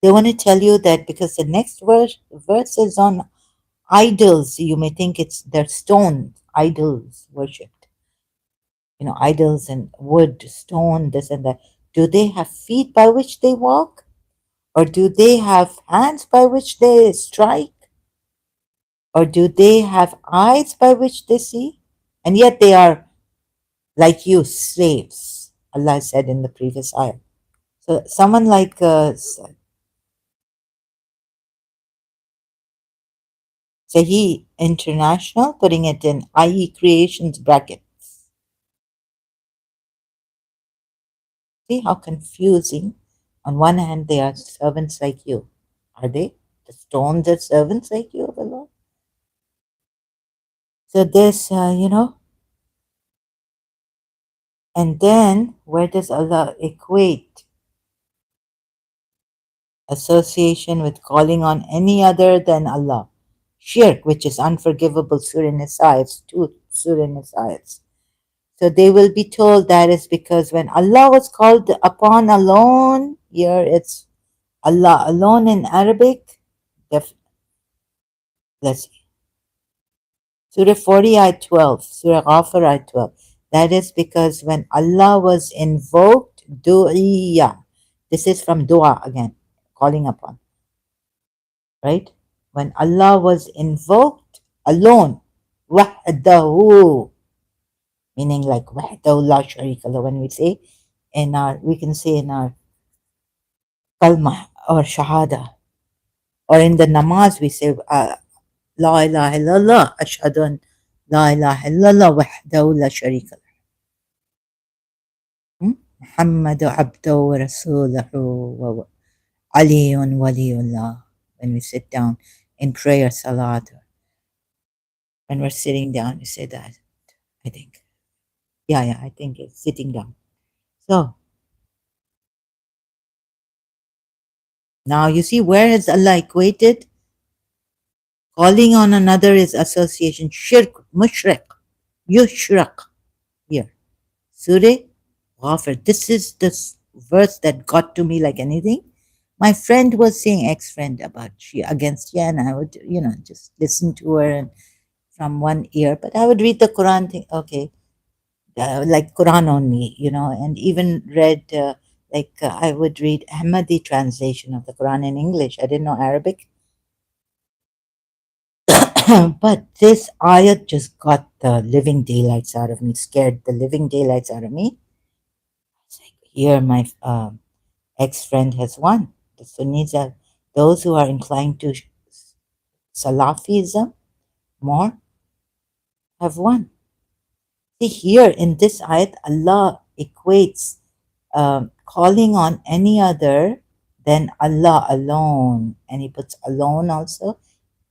they want to tell you that because the next verse is on idols. You may think it's their stone idols worshipped, idols and wood, stone, this and that. Do they have feet by which they walk? Or do they have hands by which they strike? Or do they have eyes by which they see? And yet they are like you, slaves, Allah said in the previous ayah. So someone like Sahi International, putting it in IE creations bracket. See how confusing. On one hand, they are servants like you. Are they? The stones are servants like you of Allah? So this, and then where does Allah equate association with calling on any other than Allah? Shirk, which is unforgivable, Surah Nisa, it's 2 Surah Nisa. So they will be told that is because when Allah was called upon alone, here it's Allah alone in Arabic. Def- let's see. Surah 40, ayat 12. Surah Ghafir, ayat 12. That is because when Allah was invoked, du'iya. This is from dua again, calling upon, right? When Allah was invoked alone, wahdahu, meaning like wahdahu la sharika lahu. When we say we can say in our kalmah or shahada, or in the namaz we say la ilaha illallah, ashhadu an la ilaha illallah wahdahu la sharika lahu. Muhammadu abduhu wa rasuluhu wa aliyun waliyullah. When we sit down in prayer, salat, when we're sitting down, we say that, I think. Yeah, I think it's sitting down. So now you see where is Allah equated? Calling on another is association. Shirk, mushrik, yushrak. Here, Surah Ghafir. This is the verse that got to me like anything. My friend was saying, ex-friend, about Shia against Shia, and I would, just listen to her and from one ear. But I would read the Quran, think, okay, like Quran only, and even read, I would read Ahmadi translation of the Quran in English. I didn't know Arabic. But this ayat just got the living daylights out of me, scared the living daylights out of me. It's like, here, my ex-friend has won. The Sunnis are those who are inclined to Salafism more have won. See, here in this ayat, Allah equates calling on any other than Allah alone, and He puts alone also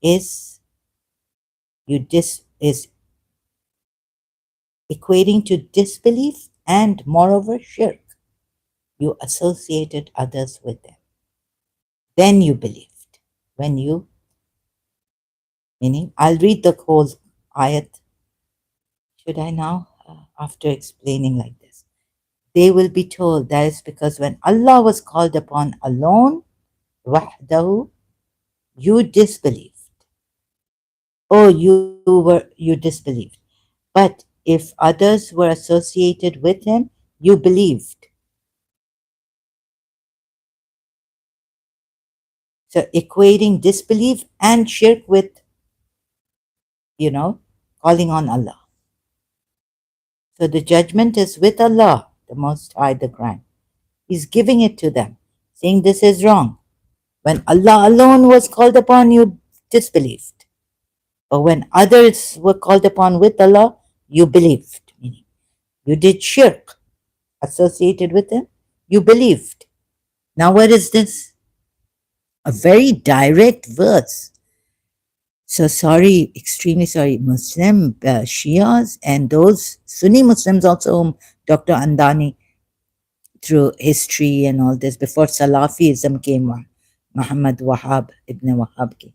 is is equating to disbelief and moreover shirk. You associated others with them. Then you believed. When you, meaning, I'll read the whole ayat. Should I now, after explaining like this? They will be told that is because when Allah was called upon alone, wahdahu, you disbelieved. Oh, you disbelieved. But if others were associated with him, you believed. So equating disbelief and shirk with, calling on Allah. So the judgment is with Allah, the Most High, the Grand. He's giving it to them, saying this is wrong. When Allah alone was called upon, you disbelieved. But when others were called upon with Allah, you believed. Meaning, you did shirk associated with Him, you believed. Now, what is this? A very direct verse. So sorry, extremely sorry, Muslim Shias and those Sunni Muslims also, whom Dr. Andani, through history and all this, before Salafism came, Muhammad Wahab, Ibn Wahab came,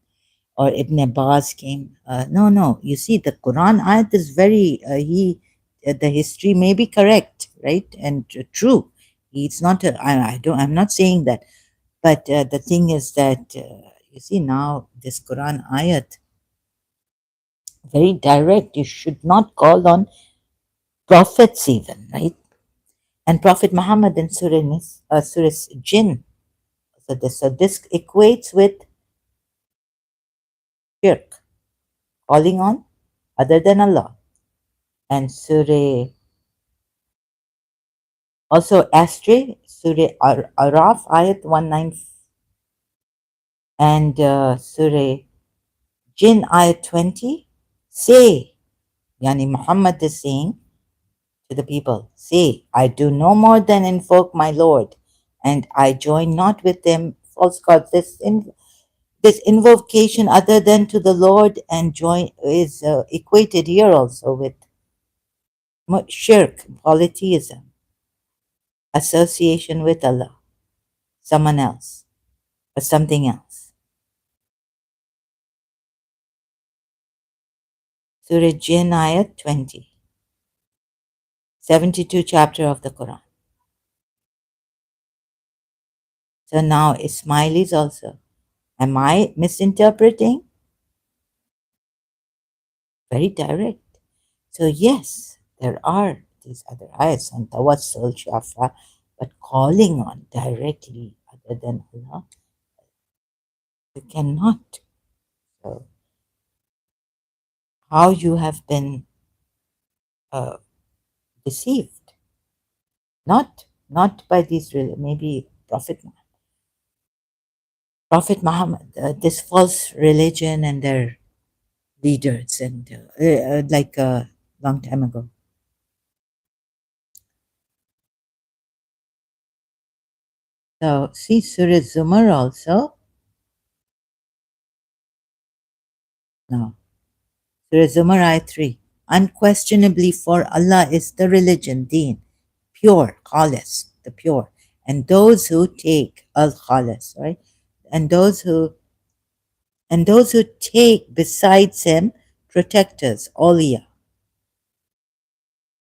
or Ibn Abbas came. No, you see, the Quran ayat is very, the history may be correct, right, and true. It's not, I'm not saying that, but the thing is that, you see, now this Quran ayat, very direct. You should not call on prophets even, right? And Prophet Muhammad in Surah Jinn. So this equates with shirk, calling on other than Allah. And Surah, also Astray, Surah Araf, Ayat 19, and Surah Jinn, Ayat 20, say, Yani Muhammad is saying to the people, say, I do no more than invoke my Lord, and I join not with them false gods. This invocation other than to the Lord and join is equated here also with shirk, polytheism, association with Allah, someone else, or something else. Surah Jinn, Ayat 20, 72 chapter of the Quran. So now Ismailis also. Am I misinterpreting? Very direct. So yes, there are these other ayats on tawassul, shafa, but calling on directly other than Allah, you cannot. So how you have been uh, deceived? Not by these maybe Prophet Muhammad, this false religion and their leaders, and like a long time ago. So see Surah Zumar also. No. Surah Zumar Ayat 3. Unquestionably for Allah is the religion, deen, pure, khalis, the pure. And those who take al-khalis, right? And those who take besides him protectors, awliya,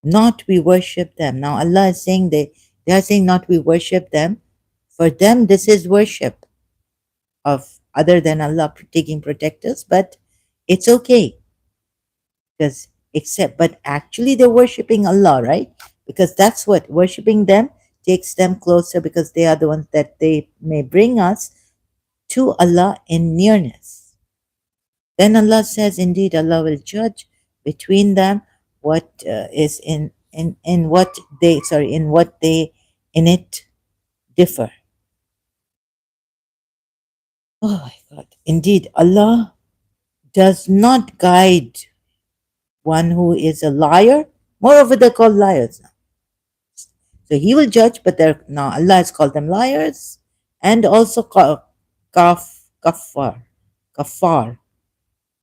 not we worship them. Now Allah is saying they are saying not we worship them. For them this is worship of other than Allah taking protectors, but it's okay because except but actually they're worshiping Allah, right? Because that's what worshiping them takes them closer, because they are the ones that they may bring us to Allah in nearness. Then Allah says, indeed, Allah will judge between them what is in what they in what they in it differ. Oh my God! Indeed, Allah does not guide one who is a liar. Moreover, they're called liars now. So He will judge, but they're now Allah has called them liars, and also kafar,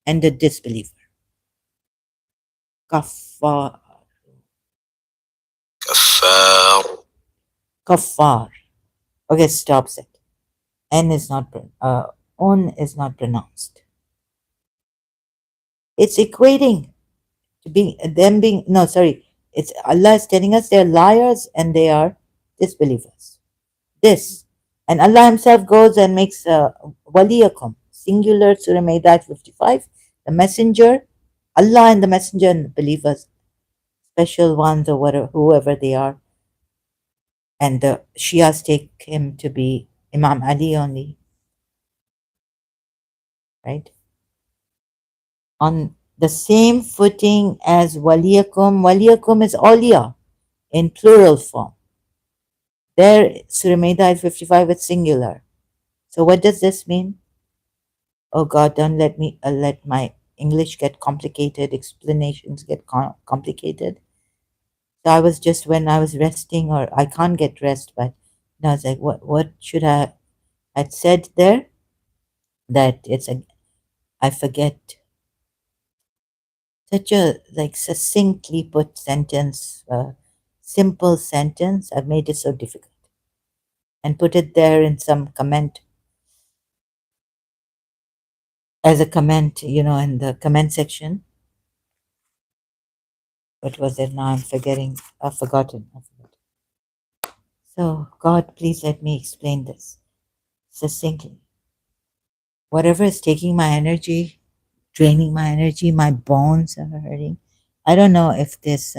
and a disbeliever. Kafar, كفار kafar. Okay, stops it. N is not on is not pronounced. It's equating to being them being no sorry. It's Allah is telling us they're liars and they are disbelievers. This, and Allah Himself goes and makes waliyakum singular, Surah Maidah 55. The messenger, Allah and the messenger and the believers, special ones or whatever, whoever they are, and the Shias take him to be Imam Ali only, right? On the same footing as waliyakum. Waliyakum is awliya in plural form. There, Surah Maidah 55 is singular. So what does this mean? Oh God, don't let me let my English get complicated, explanations get complicated. So I was just when I was resting, or I can't get rest, but I was like, what should I had said there? That it's a I forget such a like succinctly put sentence, simple sentence. I've made it so difficult and put it there in some comment as a comment, in the comment section. What was it? Now I'm forgetting. I've forgotten. So, God, please let me explain this succinctly. Whatever is taking my energy, draining my energy, my bones are hurting. I don't know if this,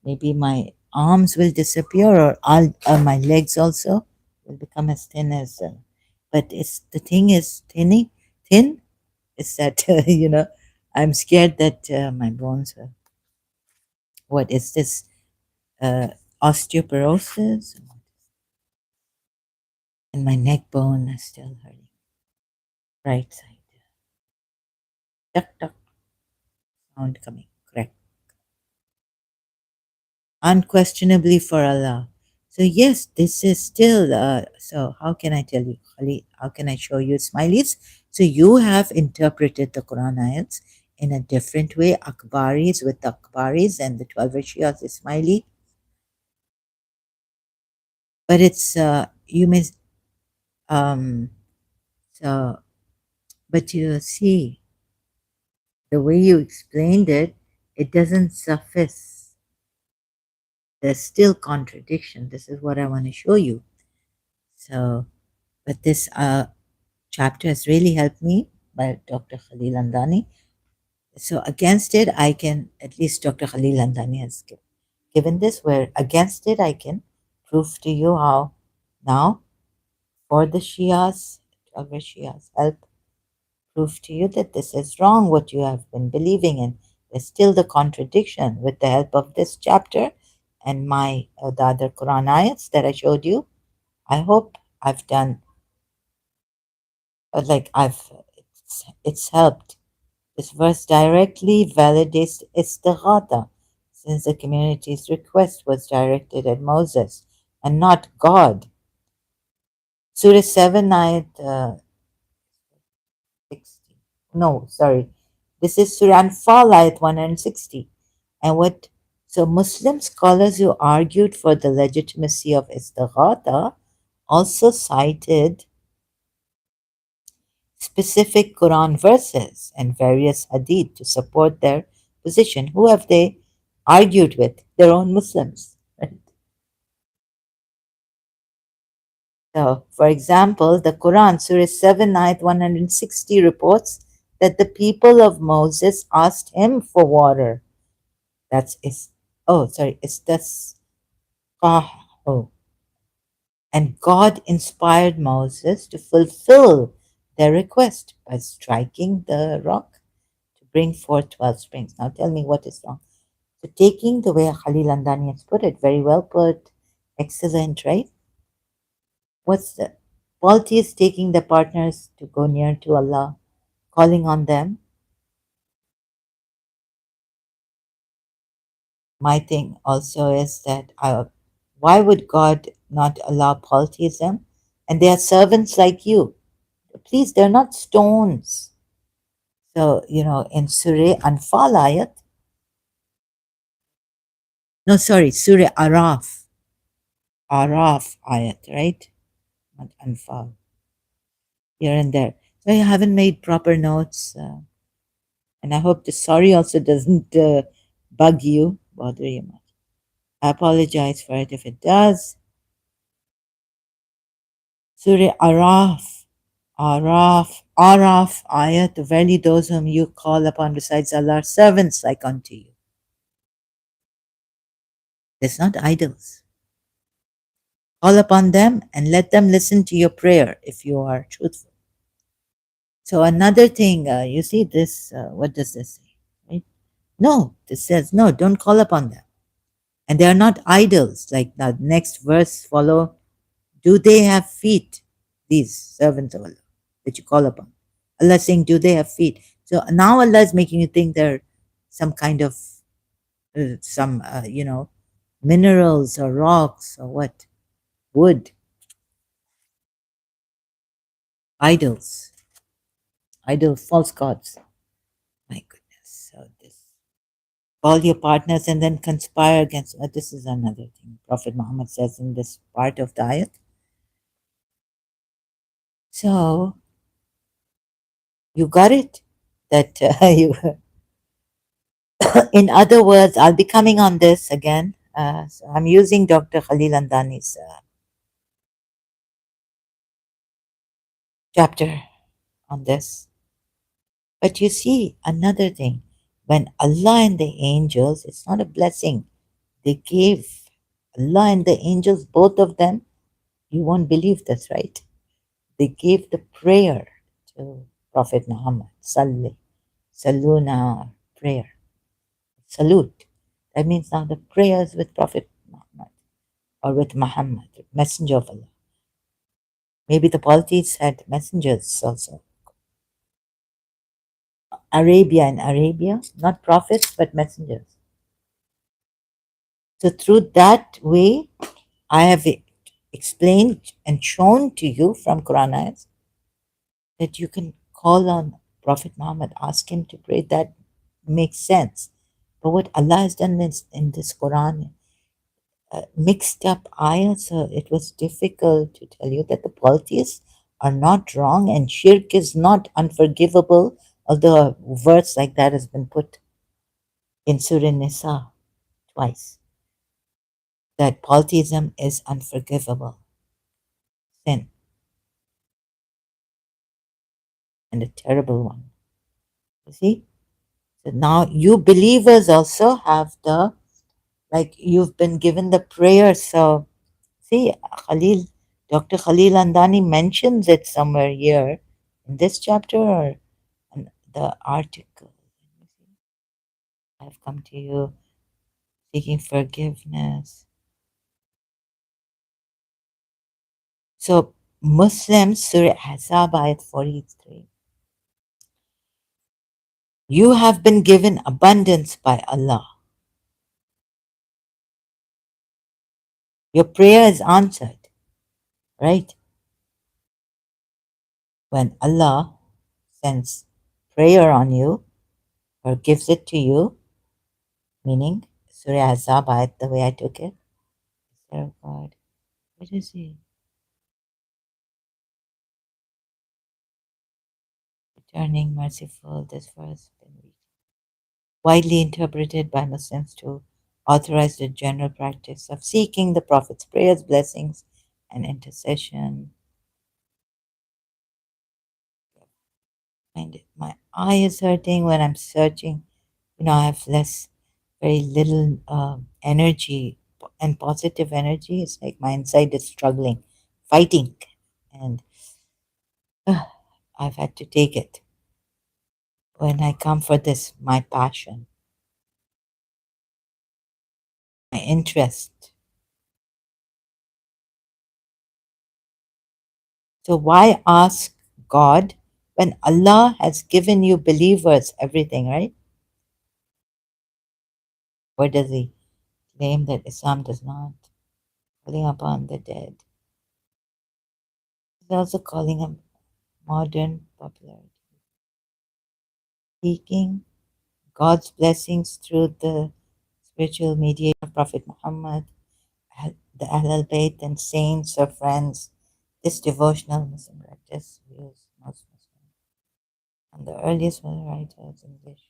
maybe my arms will disappear, or my legs also will become as thin as, but it's the thing is thin. Is that, I'm scared that my bones are, what is this, uh, osteoporosis? And my neck bone is still hurting. Right side. Tuck, tuck, sound coming. Correct. Unquestionably for Allah. So yes, this is still, so how can I tell you, Khalid, how can I show you smileys? So you have interpreted the Quran ayats in a different way, Akbaris with the Akbaris and the 12 Shias is smiley. But it's, you may, um, so, but you see, the way you explained it, it doesn't suffice. There's still contradiction. This is what I want to show you. So, but this chapter has really helped me by Dr. Khalil Andani. So against it, I can, at least Dr. Khalil Andani has given this, where against it, I can prove to you how now for the Shias, 12 Shias, help prove to you that this is wrong, what you have been believing in. There's still the contradiction with the help of this chapter and my the other Quran ayats that I showed you. I hope I've done, like it's helped. This verse directly validates istighatha, since the community's request was directed at Moses and not God. Surah 7, ayat 60. No, sorry. This is Surah Anfal, ayat 160. And what, so Muslim scholars who argued for the legitimacy of istighatha also cited specific Quran verses and various hadith to support their position. Who have they argued with? Their own Muslims. Right? So, for example, the Quran, Surah 7, ayat 160 reports that the people of Moses asked him for water. That's oh, and God inspired Moses to fulfill their request by striking the rock to bring forth 12 springs. Now tell me what is wrong. So taking the way Khalil Andani has put it, very well put, excellent, right? What's the fault is taking the partners to go near to Allah, calling on them. My thing also is that why would God not allow polytheism? And they are servants like you. Please, they're not stones. So, in Surah Anfal ayat, no, sorry, Surah Araf ayat, right? Not Anfal, here and there. So you haven't made proper notes. And I hope the sorry also doesn't bother you much. I apologize for it if it does. Surah Araf ayat, verily those whom you call upon besides Allah are servants like unto you. There's not idols. Call upon them and let them listen to your prayer if you are truthful. So another thing, you see this, what does this say? Right? No, this says, no, don't call upon them. And they are not idols, like the next verse follow. Do they have feet, these servants of Allah that you call upon? Allah is saying, do they have feet? So now Allah is making you think they're some kind of, minerals or rocks or what? Wood, idols, false gods. My goodness. So this. call your partners and then conspire against. This is another thing Prophet Muhammad says in this part of the ayat. So you got it. That you. In other words, I'll be coming on this again. So I'm using Dr. Khalil Andani's chapter on this. But you see, another thing, when Allah and the angels, it's not a blessing. They gave Allah and the angels, both of them, you won't believe this, right? They gave the prayer to Prophet Muhammad. Salli, saluna, prayer. Salute. That means now the prayers with Prophet Muhammad or with Muhammad, messenger of Allah. Maybe the polytheists had messengers also. Arabia and Arabia, not prophets, but messengers. So through that way, I have explained and shown to you from Quran ayats that you can call on Prophet Muhammad, ask him to pray. That makes sense. But what Allah has done is in this Quran, mixed up ayahs, so it was difficult to tell you that the polytheists are not wrong and shirk is not unforgivable, although a verse like that has been put in Surah Nisa twice, that polytheism is unforgivable sin and a terrible one. You see? So now you believers also have the, like you've been given the prayer. So see, Khalil, Dr. Khalil Andani mentions it somewhere here in this chapter or in the article. I've come to you seeking forgiveness. So Muslims, Surah Ahzab ayat 43. You have been given abundance by Allah. Your prayer is answered, right? When Allah sends prayer on you or gives it to you, meaning Surah Ahzab ayat, the way I took it, oh God, what is he? Returning merciful, this verse been widely interpreted by Muslims to authorize the general practice of seeking the Prophet's prayers, blessings, and intercession. And my eye is hurting when I'm searching. You know, I have very little energy and positive energy. It's like my inside is struggling, fighting, and I've had to take it. When I come for this, my passion, my interest. So why ask God when Allah has given you believers everything, right? Or does he claim that Islam does not? Calling upon the dead. He's also calling them modern popularity. Seeking God's blessings through the spiritual mediator of Prophet Muhammad, the Ahlul Bayt and saints or friends. This devotional Muslim practice views most Muslims and the earliest Muslim writers English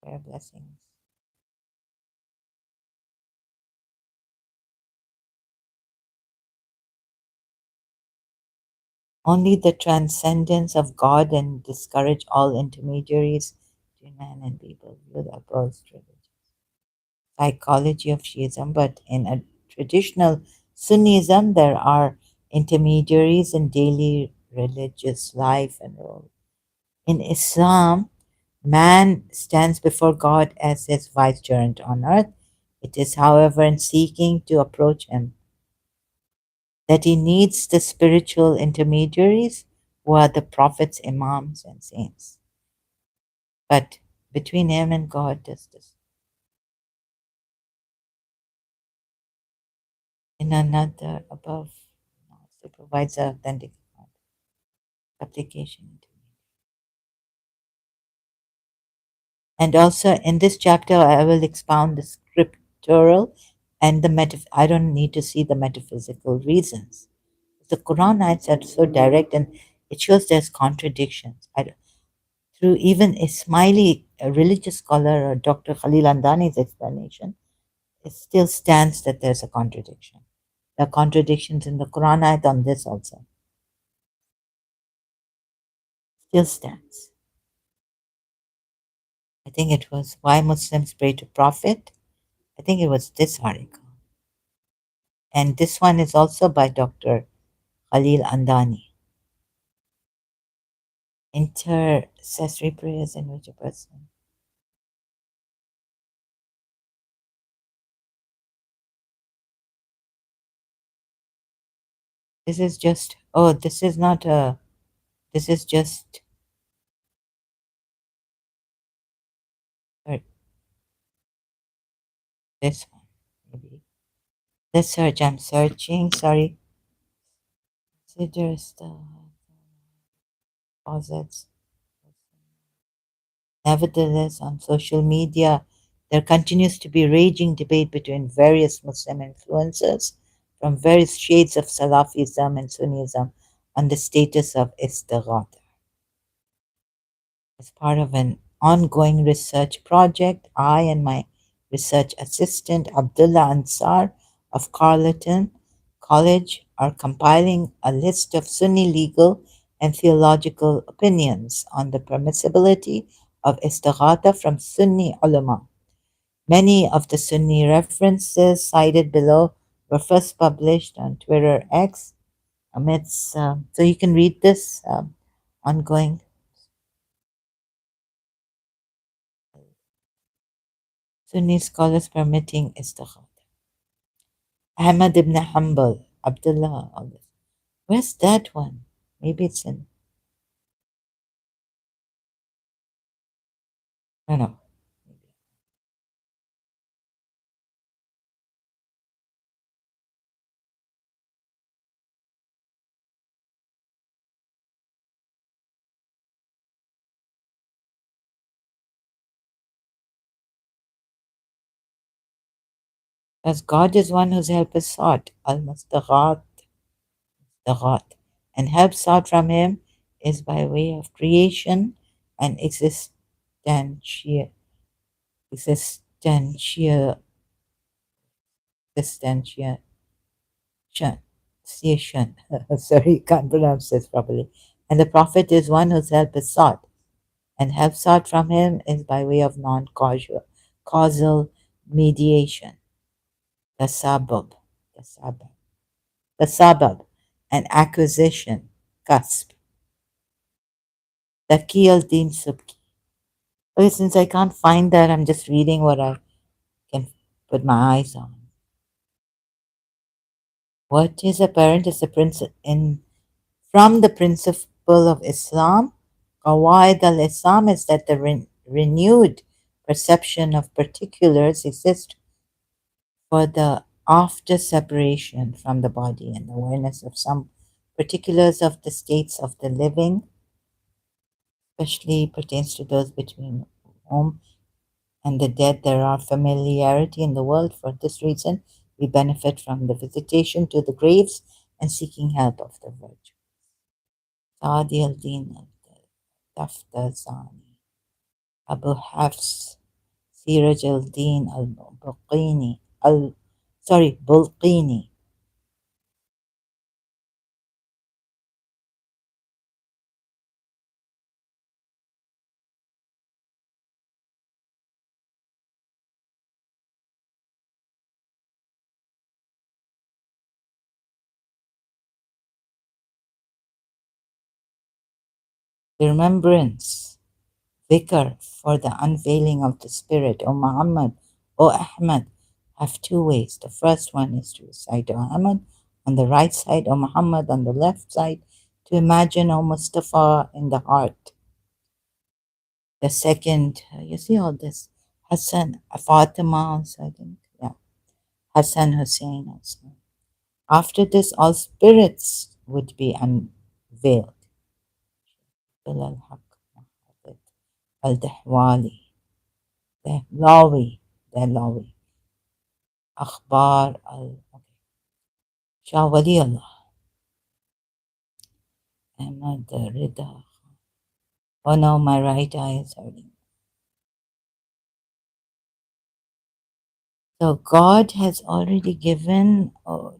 prayer blessings. Only the transcendence of God and discourage all intermediaries between man and people. View the opposed religion. Psychology of Shiism, but in a traditional Sunnism, there are intermediaries in daily religious life and role. In Islam, man stands before God as his vicegerent on earth. It is, however, in seeking to approach him that he needs the spiritual intermediaries who are the prophets, imams, and saints. But between him and God, there's this. In another above, it provides an authentic application. And also in this chapter, I will expound the scriptural and the I don't need to see the metaphysical reasons. The Quran ayats are so direct and it shows there's contradictions. Through even Ismaili, a religious scholar, Dr. Khalil Andani's explanation, it still stands that there's a contradiction. There are contradictions in the Quran ayat on this also. Still stands. I think it was Why Muslims Pray to Prophet. I think it was this article. And this one is also by Dr. Khalil Andani. Intercessory prayers in which a person. This is just, oh, this is not a, this is just, this one, maybe. The search, I'm searching, sorry. Considers the posits. Nevertheless, on social media, there continues to be raging debate between various Muslim influencers from various shades of Salafism and Sunnism on the status of istighatha. As part of an ongoing research project, I and my research assistant, Abdullah Ansar of Carleton College, are compiling a list of Sunni legal and theological opinions on the permissibility of istighatha from Sunni ulama. Many of the Sunni references cited below were first published on Twitter X amidst, so you can read this ongoing Sunni scholars permitting istighatha. Ahmad ibn Hanbal, Abdullah, all this. Where's that one? Maybe it's in, no, no. As God is one whose help is sought, al-mustaghat, mustaghat, and help sought from him is by way of creation and existential, existential, existentiation. Sorry, can't pronounce this properly. And the Prophet is one whose help is sought, and help sought from him is by way of non-causal mediation. The sabab, the sabab, the sabab, an acquisition, cusp. Taqi al-Din Subki. Okay, since I can't find that, I'm just reading what I can put my eyes on. What is apparent is the in from the principle of Islam. Qawaid al-Islam is that the renewed perception of particulars exists for the after separation from the body and awareness of some particulars of the states of the living, especially pertains to those between whom and the dead. There are familiarity in the world. For this reason, we benefit from the visitation to the graves and seeking help of the virgin. Sadi al-Din al-Taftazani, Abu Hafs, Siraj al-Din al-Bulqini, Bulqini. The remembrance, dhikr for the unveiling of the Spirit, O Muhammad, O Ahmad, have two ways. The first one is to recite O Ahmad on the right side, O Muhammad on the left side, to imagine O Mustafa in the heart. The second, you see all this, Hassan, Fatima also, I think, yeah, Hassan Hussein also. After this, all spirits would be unveiled. Al-Haq, Al-Dahwali. دهلاوي دهلاوي أخبار شاه ولي الله أحمد رضا. Oh no, my right eye is hurting. So God has already given. Oh,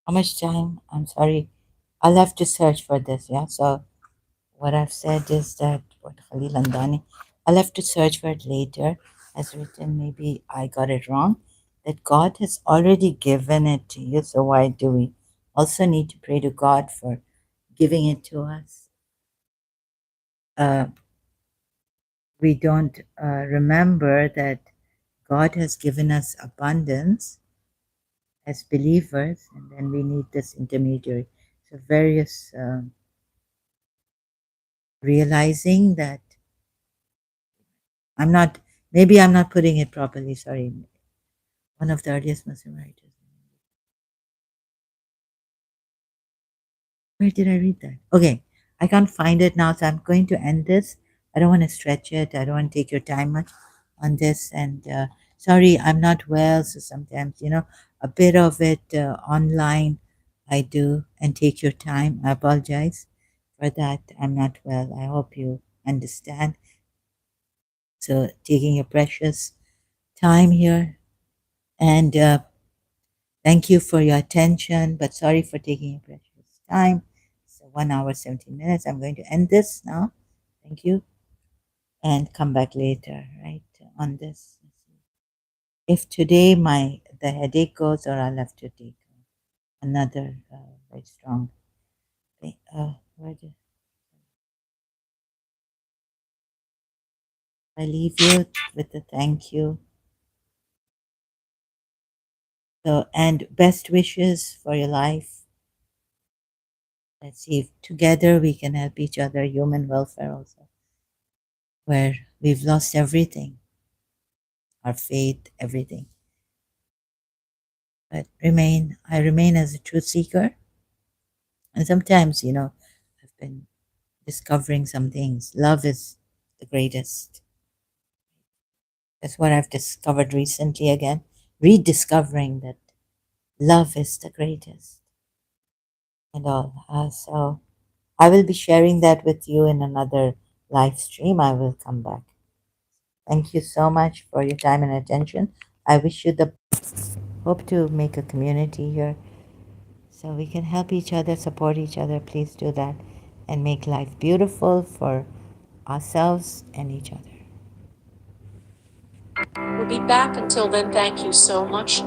how much time? I'm sorry. I'll have to search for this. Yeah. So what I've said is that what Khalil Andani. I'll have to search for it later. As written, maybe I got it wrong. That God has already given it to you. So why do we also need to pray to God for giving it to us? We don't remember that God has given us abundance as believers, and then we need this intermediary. So, various realizing that I'm not, maybe I'm not putting it properly, sorry. One of the earliest Muslim writers. Where did I read that? Okay, I can't find it now, so I'm going to end this. I don't want to stretch it. I don't want to take your time much on this. And sorry, I'm not well, so sometimes a bit of it online I do and take your time. I apologize for that. I'm not well. I hope you understand. So taking your precious time here and thank you for your attention, but sorry for taking your precious time. So 1 hour, 17 minutes. I'm going to end this now. Thank you. And come back later, right, on this. If today the headache goes, or I'll have to take another very strong thing. Where did I leave you with a thank you? So, and best wishes for your life. Let's see if together we can help each other, human welfare also, where we've lost everything, our faith, everything. But I remain as a truth seeker. And sometimes, I've been discovering some things. Love is the greatest. That's what I've discovered recently again, rediscovering that love is the greatest and all. So I will be sharing that with you in another live stream. I will come back. Thank you so much for your time and attention. I wish you the hope to make a community here so we can help each other, support each other. Please do that and make life beautiful for ourselves and each other. We'll be back. Until then, thank you so much.